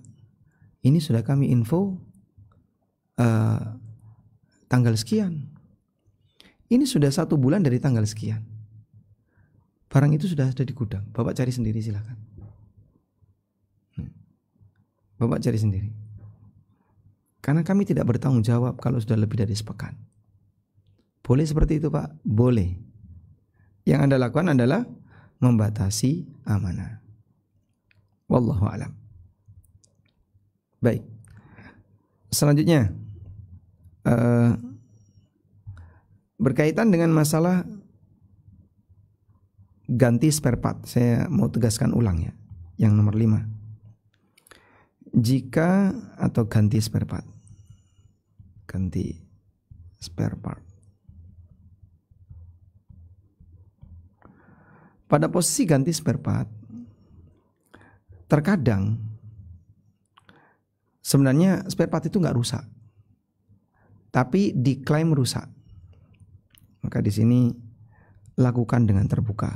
ini sudah kami info tanggal sekian. Ini sudah 1 bulan dari tanggal sekian. Barang itu sudah ada di gudang. Bapak cari sendiri silakan. Bapak cari sendiri. Karena kami tidak bertanggung jawab kalau sudah lebih dari sepekan. Boleh seperti itu Pak? Boleh. Yang Anda lakukan adalah membatasi amanah. Wallahu a'lam. Baik. Selanjutnya berkaitan dengan masalah ganti spare part. Saya mau tegaskan ulang ya. Yang nomor 5. Jika atau ganti spare part. Ganti spare part. Pada posisi ganti spare part, terkadang sebenarnya spare part itu nggak rusak, tapi diklaim rusak. Maka di sini lakukan dengan terbuka.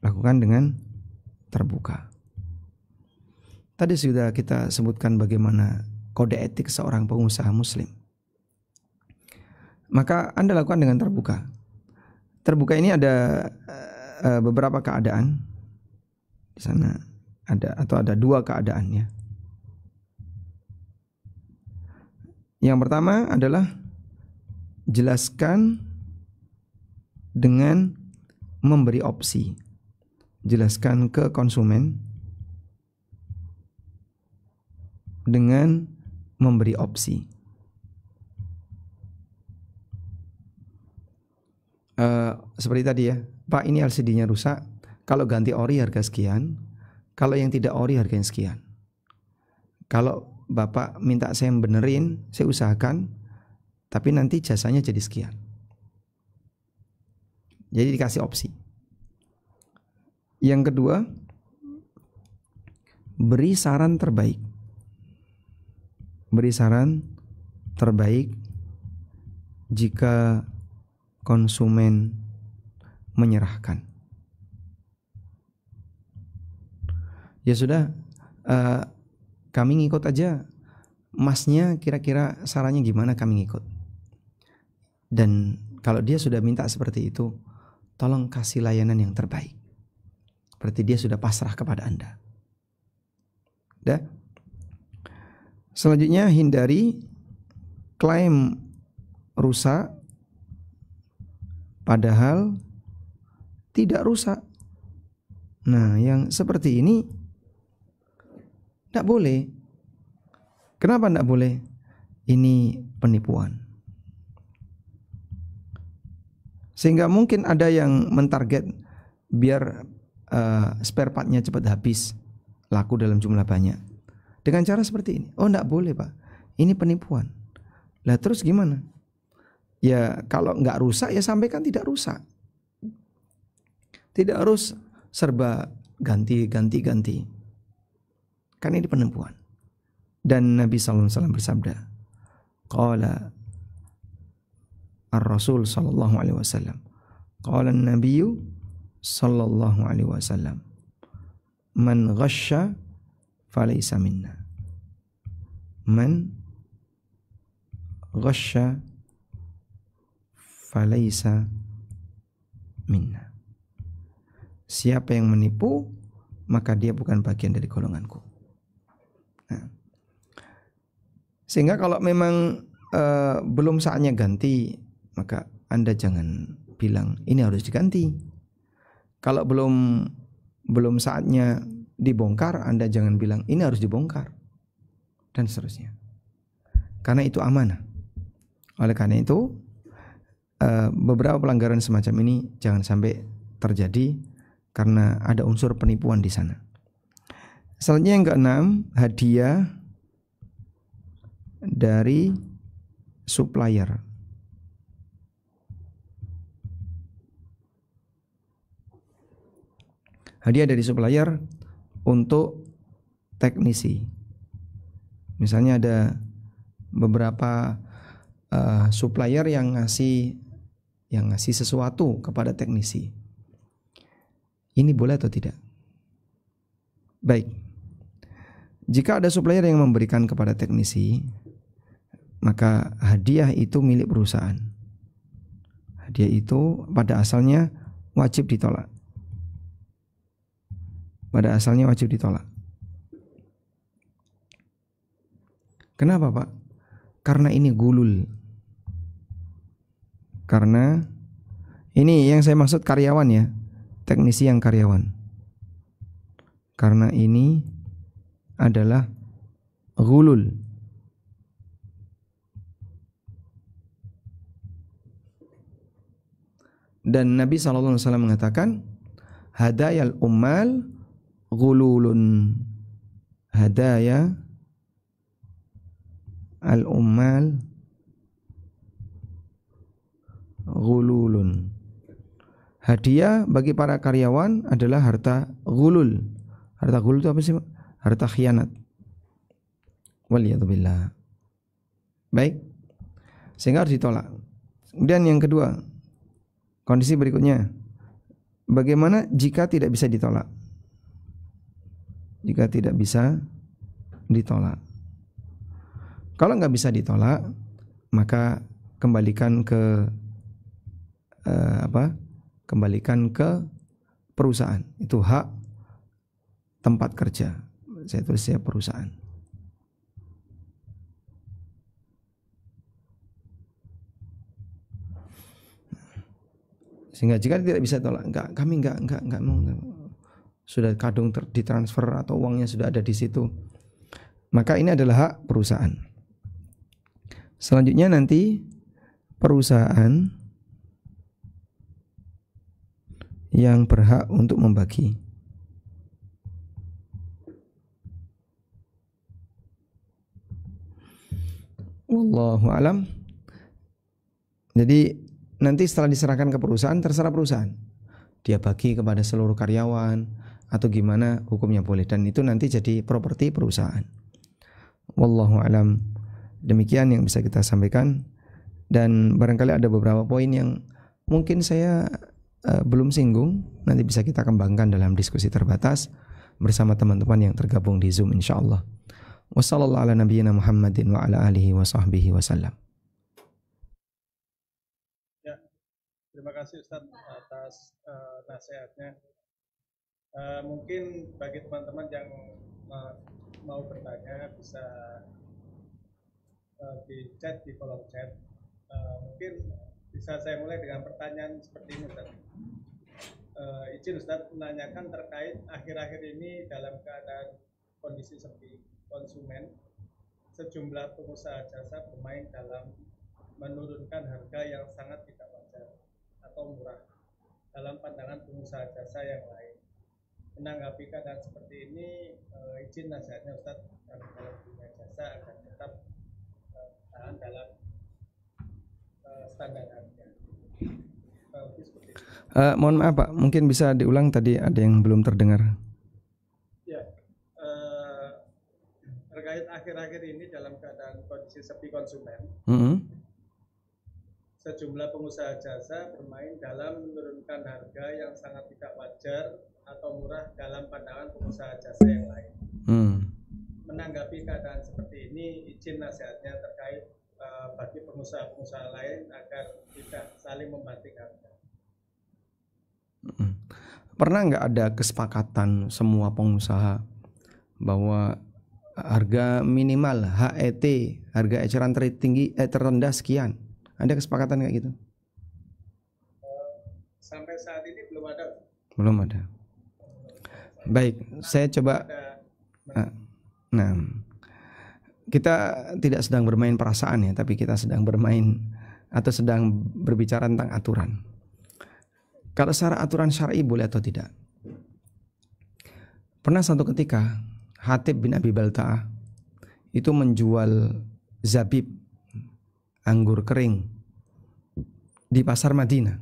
Lakukan dengan terbuka. Tadi sudah kita sebutkan bagaimana kode etik seorang pengusaha muslim. Maka Anda lakukan dengan terbuka. Terbuka ini ada beberapa keadaan. Di sana ada 2 keadaannya. Yang pertama adalah jelaskan dengan memberi opsi. Jelaskan ke konsumen dengan memberi opsi. Seperti tadi ya, Pak, ini LCD-nya rusak. Kalau ganti ori harga sekian, kalau yang tidak ori harganya sekian. Kalau Bapak minta saya benerin, saya usahakan, tapi nanti jasanya jadi sekian. Jadi dikasih opsi. Yang kedua, beri saran terbaik. Beri saran terbaik jika konsumen menyerahkan. Ya sudah, kami ngikut aja. Masnya kira-kira sarannya gimana, kami ngikut. Dan kalau dia sudah minta seperti itu, tolong kasih layanan yang terbaik. Berarti dia sudah pasrah kepada Anda. Dah. Selanjutnya, hindari klaim rusak padahal tidak rusak. Nah, yang seperti ini tidak boleh. Kenapa tidak boleh? Ini penipuan. Sehingga mungkin ada yang mentarget biar spare partnya cepat habis, laku dalam jumlah banyak. Dengan cara seperti ini. Oh, tidak boleh Pak. Ini penipuan. Lah terus gimana? Ya kalau nggak rusak ya sampaikan tidak rusak. Tidak harus serba ganti. Kan ini penipuan. Dan Nabi sallallahu alaihi wasallam bersabda, qala ar-Rasul sallallahu alaihi wasallam, qala an-nabiyyu sallallahu alaihi wasallam, man ghasya falaysa minna. Man ghasya falaysa minna. Siapa yang menipu, maka dia bukan bagian dari golonganku. Nah, sehingga kalau memang belum saatnya ganti, maka Anda jangan bilang ini harus diganti. Kalau belum saatnya dibongkar, Anda jangan bilang ini harus dibongkar, dan seterusnya. Karena itu amanah. Oleh karena itu, beberapa pelanggaran semacam ini jangan sampai terjadi karena ada unsur penipuan di sana. Selanjutnya yang keenam, hadiah dari supplier. Hadiah dari supplier untuk teknisi. Misalnya ada beberapa supplier yang ngasih sesuatu kepada teknisi. Ini boleh atau tidak? Baik. Jika ada supplier yang memberikan kepada teknisi, maka hadiah itu milik perusahaan. Hadiah itu pada asalnya wajib ditolak. Kenapa, Pak? Karena ini gulul. Karena ini yang saya maksud karyawan ya, teknisi yang karyawan. Karena ini adalah gulul. Dan Nabi SAW mengatakan, hadayal ummal gululun. Hadaya al-ummal gululun. Hadiah bagi para karyawan adalah harta gulul. Harta gulul itu apa sih? Harta khianat. Waliyadzubillah. Baik. Sehingga harus ditolak. Kemudian yang kedua, kondisi berikutnya, bagaimana jika tidak bisa ditolak? Jika tidak bisa ditolak, kalau nggak bisa ditolak, maka kembalikan ke kembalikan ke perusahaan. Itu hak tempat kerja. Saya tulis ya perusahaan. Sehingga jika tidak bisa tolak, kami enggak mau. Sudah kadung ditransfer atau uangnya sudah ada di situ, maka ini adalah hak perusahaan. Selanjutnya nanti perusahaan yang berhak untuk membagi. Wallahu alam. Jadi nanti setelah diserahkan ke perusahaan, terserah perusahaan. Dia bagi kepada seluruh karyawan atau gimana hukumnya boleh, dan itu nanti jadi properti perusahaan. Wallahu alam. Demikian yang bisa kita sampaikan, dan barangkali ada beberapa poin yang mungkin saya belum singgung, nanti bisa kita kembangkan dalam diskusi terbatas bersama teman-teman yang tergabung di Zoom insyaallah. Wassallallahu ala nabiyyina Muhammadin wa ala alihi wa sahbihi wasallam. Ya, terima kasih Ustaz atas nasihatnya. Mungkin bagi teman-teman yang mau bertanya bisa di chat, di kolom chat. Mungkin bisa saya mulai dengan pertanyaan seperti ini Ustaz. Izin Ustaz menanyakan terkait akhir-akhir ini dalam keadaan kondisi sepi konsumen, sejumlah pengusaha jasa bermain dalam menurunkan harga yang sangat tidak wajar atau murah dalam pandangan pengusaha jasa yang lain. Menanggapi keadaan seperti ini, izin nasihatnya Ustaz, kalau punya jasa agar tetap tahan dalam standar harga. Lebih seperti itu. Mohon maaf Pak, mungkin bisa diulang tadi ada yang belum terdengar. Ya, terkait akhir-akhir ini dalam keadaan kondisi sepi konsumen, sejumlah pengusaha jasa bermain dalam menurunkan harga yang sangat tidak wajar atau murah dalam pandangan pengusaha jasa yang lain. Menanggapi keadaan seperti ini, izin nasihatnya terkait bagi pengusaha-pengusaha lain agar tidak saling membanting harga. Pernah nggak ada kesepakatan semua pengusaha bahwa harga minimal HET, harga eceran tertinggi terendah sekian? Ada kesepakatan kayak gitu? Sampai saat ini belum ada. Belum ada. Baik, saya coba. Nah, kita tidak sedang bermain perasaan ya, tapi kita sedang bermain atau sedang berbicara tentang aturan. Kalau secara aturan syar'i boleh atau tidak? Pernah satu ketika Hatib bin Abi Balta'ah itu menjual zabib, anggur kering di pasar Madinah.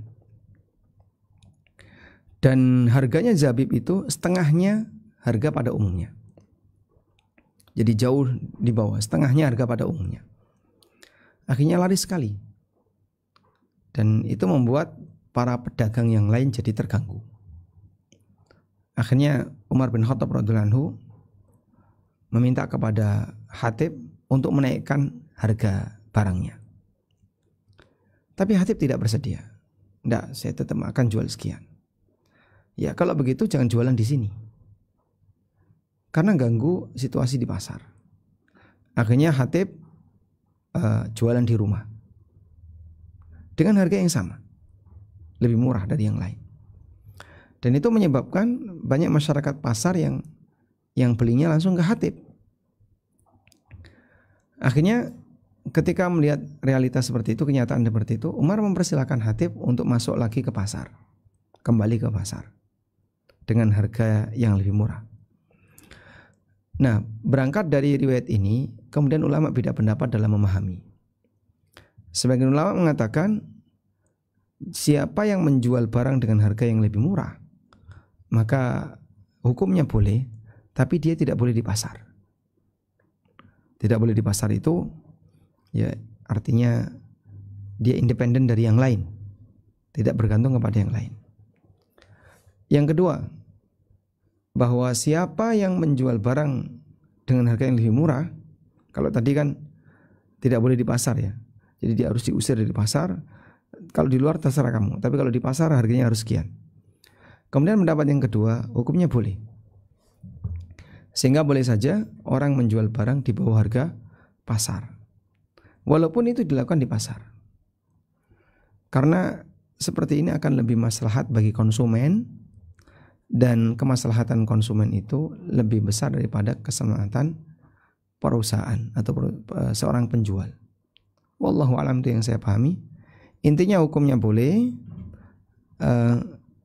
Dan harganya zabib itu setengahnya harga pada umumnya. Jadi jauh di bawah, setengahnya harga pada umumnya. Akhirnya laris sekali. Dan itu membuat para pedagang yang lain jadi terganggu. Akhirnya Umar bin Khattab radhiyallahu anhu meminta kepada Hatib untuk menaikkan harga barangnya. Tapi Hatib tidak bersedia. Tidak, saya tetap akan jual sekian. Ya kalau begitu jangan jualan di sini. Karena ganggu situasi di pasar. Akhirnya Hatib jualan di rumah. Dengan harga yang sama. Lebih murah dari yang lain. Dan itu menyebabkan banyak masyarakat pasar yang belinya langsung ke Hatib. Akhirnya ketika melihat realitas seperti itu, kenyataan seperti itu, Umar mempersilahkan Hatib untuk masuk lagi ke pasar. Kembali ke pasar. Dengan harga yang lebih murah. Nah, berangkat dari riwayat ini, kemudian ulama beda pendapat dalam memahami. Sebagian ulama mengatakan, siapa yang menjual barang dengan harga yang lebih murah, maka hukumnya boleh, tapi dia tidak boleh di pasar. Tidak boleh di pasar itu, ya artinya dia independen dari yang lain, tidak bergantung kepada yang lain. Yang kedua, bahwa siapa yang menjual barang dengan harga yang lebih murah, kalau tadi kan tidak boleh di pasar ya, jadi dia harus diusir dari pasar. Kalau di luar terserah kamu, tapi kalau di pasar harganya harus sekian. Kemudian pendapat yang kedua, hukumnya boleh. Sehingga boleh saja orang menjual barang di bawah harga pasar. Walaupun itu dilakukan di pasar. Karena seperti ini akan lebih maslahat bagi konsumen, dan kemaslahatan konsumen itu lebih besar daripada keselamatan perusahaan atau seorang penjual. Wallahu a'lam, itu yang saya pahami. Intinya hukumnya boleh,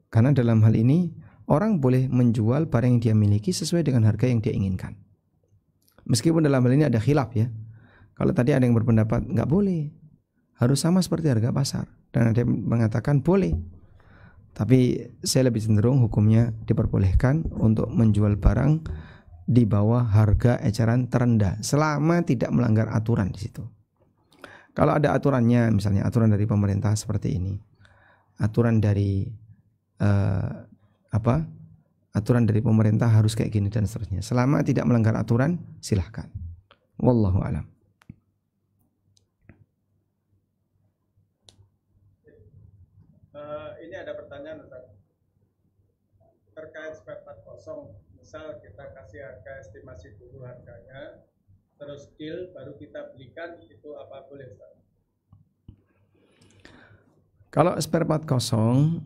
karena dalam hal ini orang boleh menjual barang yang dia miliki sesuai dengan harga yang dia inginkan. Meskipun dalam hal ini ada khilaf ya. Kalau tadi ada yang berpendapat nggak boleh, harus sama seperti harga pasar, dan ada yang mengatakan boleh. Tapi saya lebih cenderung hukumnya diperbolehkan untuk menjual barang di bawah harga eceran terendah selama tidak melanggar aturan di situ. Kalau ada aturannya, misalnya aturan dari pemerintah seperti ini, aturan dari aturan dari pemerintah harus kayak gini dan seterusnya. Selama tidak melanggar aturan, silahkan. Wallahu a'lam. Ini ada pertanyaan Ustaz. Terkait spare part kosong, misal kita kasih harga estimasi dulu harganya, terus deal baru kita belikan, itu apa boleh Ustaz? Kalau spare part kosong,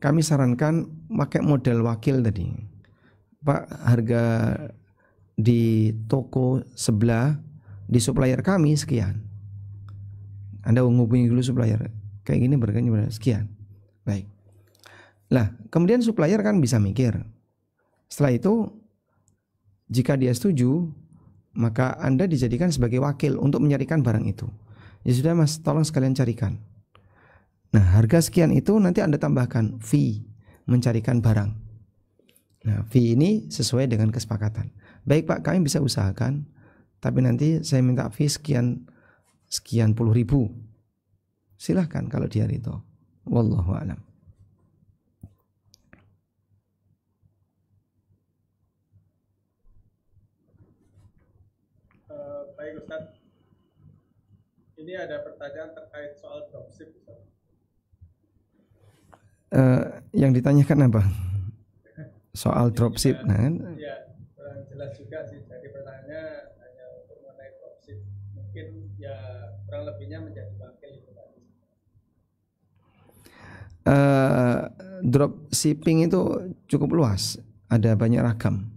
kami sarankan pakai model wakil tadi. Pak, harga di toko sebelah di supplier kami sekian. Anda menghubungi dulu supplier, kayak gini harganya sekian. Baik. Lah, kemudian supplier kan bisa mikir. Setelah itu, jika dia setuju, maka Anda dijadikan sebagai wakil untuk menyarikan barang itu. Ya sudah Mas, tolong sekalian carikan. Nah, harga sekian itu nanti Anda tambahkan fee mencarikan barang. Nah, fee ini sesuai dengan kesepakatan. Baik Pak, kami bisa usahakan, tapi nanti saya minta fee sekian puluh ribu. Silahkan kalau dia itu. Wallahu a'lam. Baik Ustaz, ini ada pertanyaan terkait soal dropship Ustaz. Yang ditanyakan apa? Soal dropship, nah kan? Ya, kurang jelas juga sih. Jadi pertanyaannya hanya untuk mengenai dropship. Mungkin ya kurang lebihnya menjadi wakil itu tadi. Dropshipping itu cukup luas, ada banyak ragam.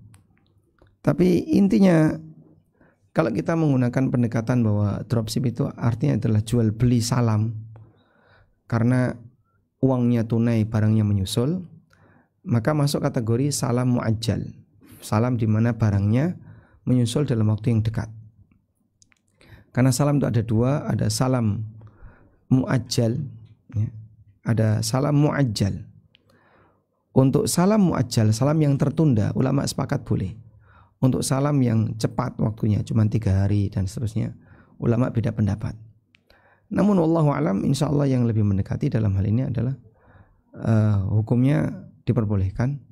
Tapi intinya kalau kita menggunakan pendekatan bahwa dropship itu artinya adalah jual beli salam, karena uangnya tunai, barangnya menyusul, maka masuk kategori salam muajjal. Salam di mana barangnya menyusul dalam waktu yang dekat. Karena salam itu ada dua, ada salam muajjal, ya, ada salam muajjal. Untuk salam muajjal, salam yang tertunda, ulama sepakat boleh. Untuk salam yang cepat waktunya, cuma 3 hari dan seterusnya, ulama beda pendapat. Namun wallahu alam, insyaallah yang lebih mendekati dalam hal ini adalah hukumnya diperbolehkan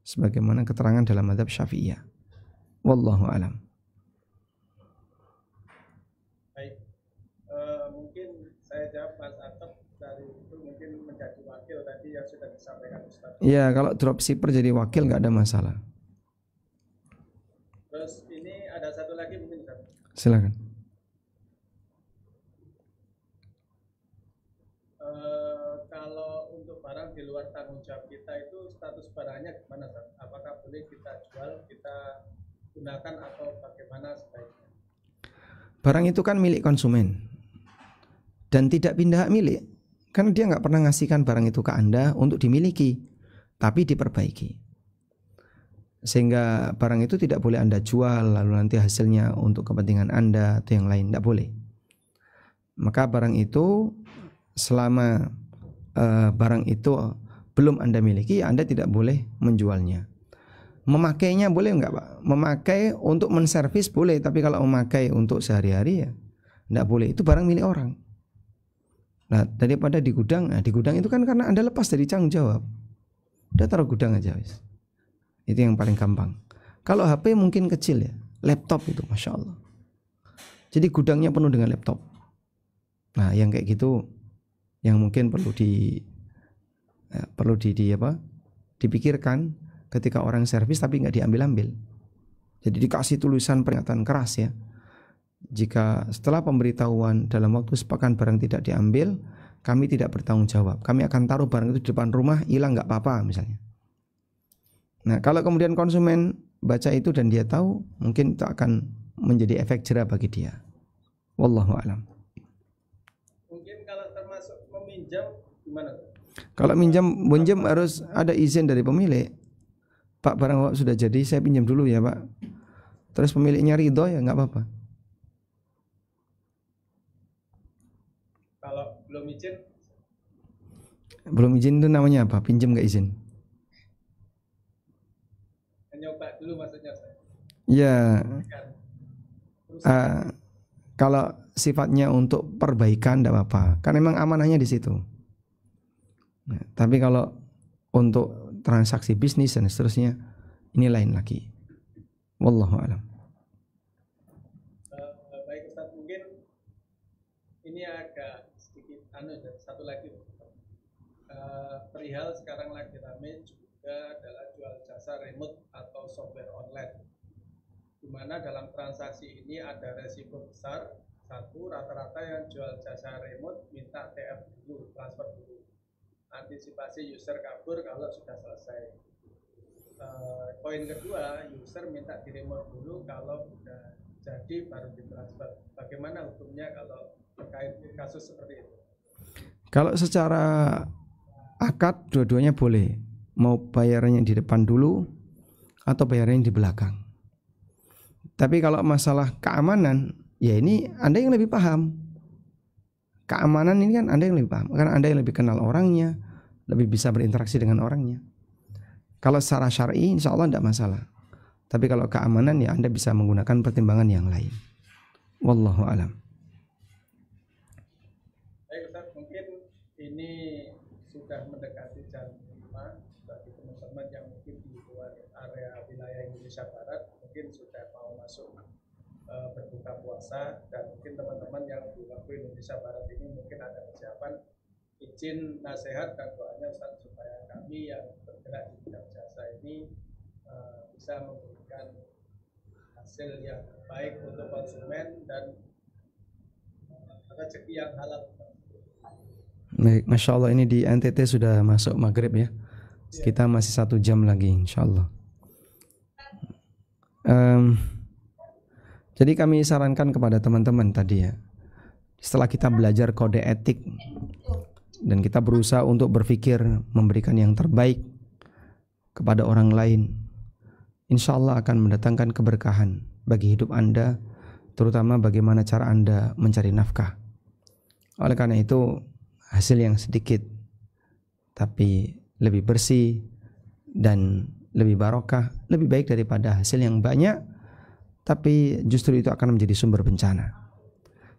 sebagaimana keterangan dalam mazhab Syafi'iyah. Wallahu alam. Baik, mungkin saya jawab Mas Atap dari itu mungkin menjadi wakil tadi yang sudah disampaikan Ustaz. Ya, kalau dropshipper jadi wakil nggak ada masalah. Terus ini ada satu lagi mungkin Ustaz. Silakan. Kalau untuk barang di luar tanggung jawab kita itu status barangnya gimana Ustaz? Apakah boleh kita jual, kita gunakan atau bagaimana sebaiknya? Barang itu kan milik konsumen dan tidak pindah hak milik, karena dia nggak pernah ngasihkan barang itu ke Anda untuk dimiliki, tapi diperbaiki. Sehingga barang itu tidak boleh Anda jual lalu nanti hasilnya untuk kepentingan Anda atau yang lain, tidak boleh. Maka barang itu selama barang itu belum Anda miliki, Anda tidak boleh menjualnya. Memakainya boleh enggak Pak? Memakai untuk menservis boleh, tapi kalau memakai untuk sehari-hari ya enggak boleh. Itu barang milik orang. Nah, daripada di gudang, nah di gudang itu kan karena Anda lepas dari tanggung jawab. Udah taruh gudang aja wis. Itu yang paling gampang. Kalau HP mungkin kecil ya, laptop itu Masya Allah. Jadi gudangnya penuh dengan laptop. Nah, yang kayak gitu yang mungkin dipikirkan ketika orang servis tapi nggak diambil-ambil. Jadi dikasih tulisan peringatan keras ya. Jika setelah pemberitahuan dalam waktu sepekan barang tidak diambil, kami tidak bertanggung jawab. Kami akan taruh barang itu di depan rumah, hilang nggak apa-apa misalnya. Nah, kalau kemudian konsumen baca itu dan dia tahu, mungkin itu akan menjadi efek jera bagi dia. Wallahu a'lam. Mungkin kalau termasuk meminjam gimana? Kalau minjam harus ada izin dari pemilik. Pak, barang Bapak sudah jadi, saya pinjam dulu ya Pak. Terus pemiliknya ridho ya nggak apa-apa. Kalau belum izin? Belum izin itu namanya apa? Pinjam nggak izin? Nyoba dulu maksudnya saya. Ya. Kalau sifatnya untuk perbaikan tidak apa-apa. Kan memang amanahnya di situ. Nah, tapi kalau untuk transaksi bisnis dan seterusnya, ini lain lagi. Wallahu a'lam. Baik Ustaz, mungkin ini agak sedikit satu lagi. Perihal sekarang lagi rame juga adalah jual jasa remote atau software online, di mana dalam transaksi ini ada resiko besar. Satu, rata-rata yang jual jasa remote minta TF dulu, transfer dulu, antisipasi user kabur kalau sudah selesai. Poin kedua, user minta di remote dulu, kalau sudah jadi baru ditransfer. Bagaimana hukumnya kalau terkait kasus seperti itu? Kalau secara akad dua-duanya boleh, mau bayarnya di depan dulu atau bayarnya di belakang. Tapi kalau masalah keamanan, ya ini Anda yang lebih paham. Keamanan ini kan Anda yang lebih paham, karena Anda yang lebih kenal orangnya, lebih bisa berinteraksi dengan orangnya. Kalau secara syar'i insya Allah tidak masalah. Tapi kalau keamanan ya Anda bisa menggunakan pertimbangan yang lain. Wallahu a'lam. Baik Ustaz, mungkin ini sudah mendekati jam 5 bagi teman-teman yang mungkin di luar area wilayah Indonesia Barat mungkin sudah mau masuk berbuka puasa, dan mungkin teman-teman yang di waktu Indonesia Barat ini mungkin ada persiapan. Izin nasihat dan doanya Ustaz supaya kami yang bergerak di bidang jasa ini bisa memberikan hasil yang baik untuk konsumen dan rezeki yang halal. Baik, Masya Allah, ini di NTT sudah masuk maghrib ya. Kita masih 1 jam lagi insya Allah. Jadi kami sarankan kepada teman-teman tadi ya, setelah kita belajar kode etik dan kita berusaha untuk berpikir memberikan yang terbaik kepada orang lain, insya Allah akan mendatangkan keberkahan bagi hidup Anda, terutama bagaimana cara Anda mencari nafkah. Oleh karena itu, hasil yang sedikit tapi lebih bersih dan lebih barokah lebih baik daripada hasil yang banyak tapi justru itu akan menjadi sumber bencana.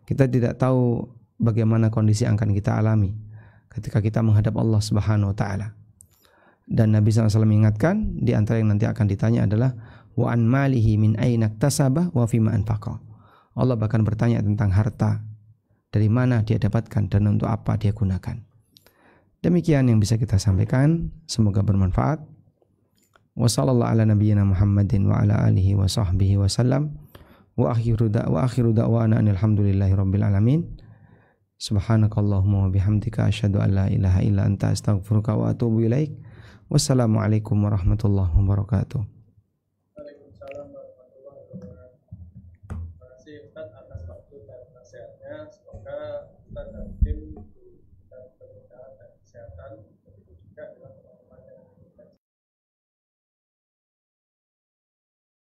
Kita tidak tahu bagaimana kondisi yang akan kita alami ketika kita menghadap Allah Subhanahu wa taala. Dan Nabi SAW mengingatkan, di antara yang nanti akan ditanya adalah wa an malihi min aina iktasaba wa fima anfaqa. Allah bahkan bertanya tentang harta, dari mana dia dapatkan dan untuk apa dia gunakan. Demikian yang bisa kita sampaikan, semoga bermanfaat. Wa sallallahu ala nabiyyina Muhammadin wa ala alihi wa sahbihi wa sallam. Wa akhiru da'wana alhamdulillahi rabbil alamin. Subhanakallahumma wa bihamdika asyhadu an la ilaha illa anta astaghfiruka wa atubu ilaik. Wassalamualaikum warahmatullahi wabarakatuh.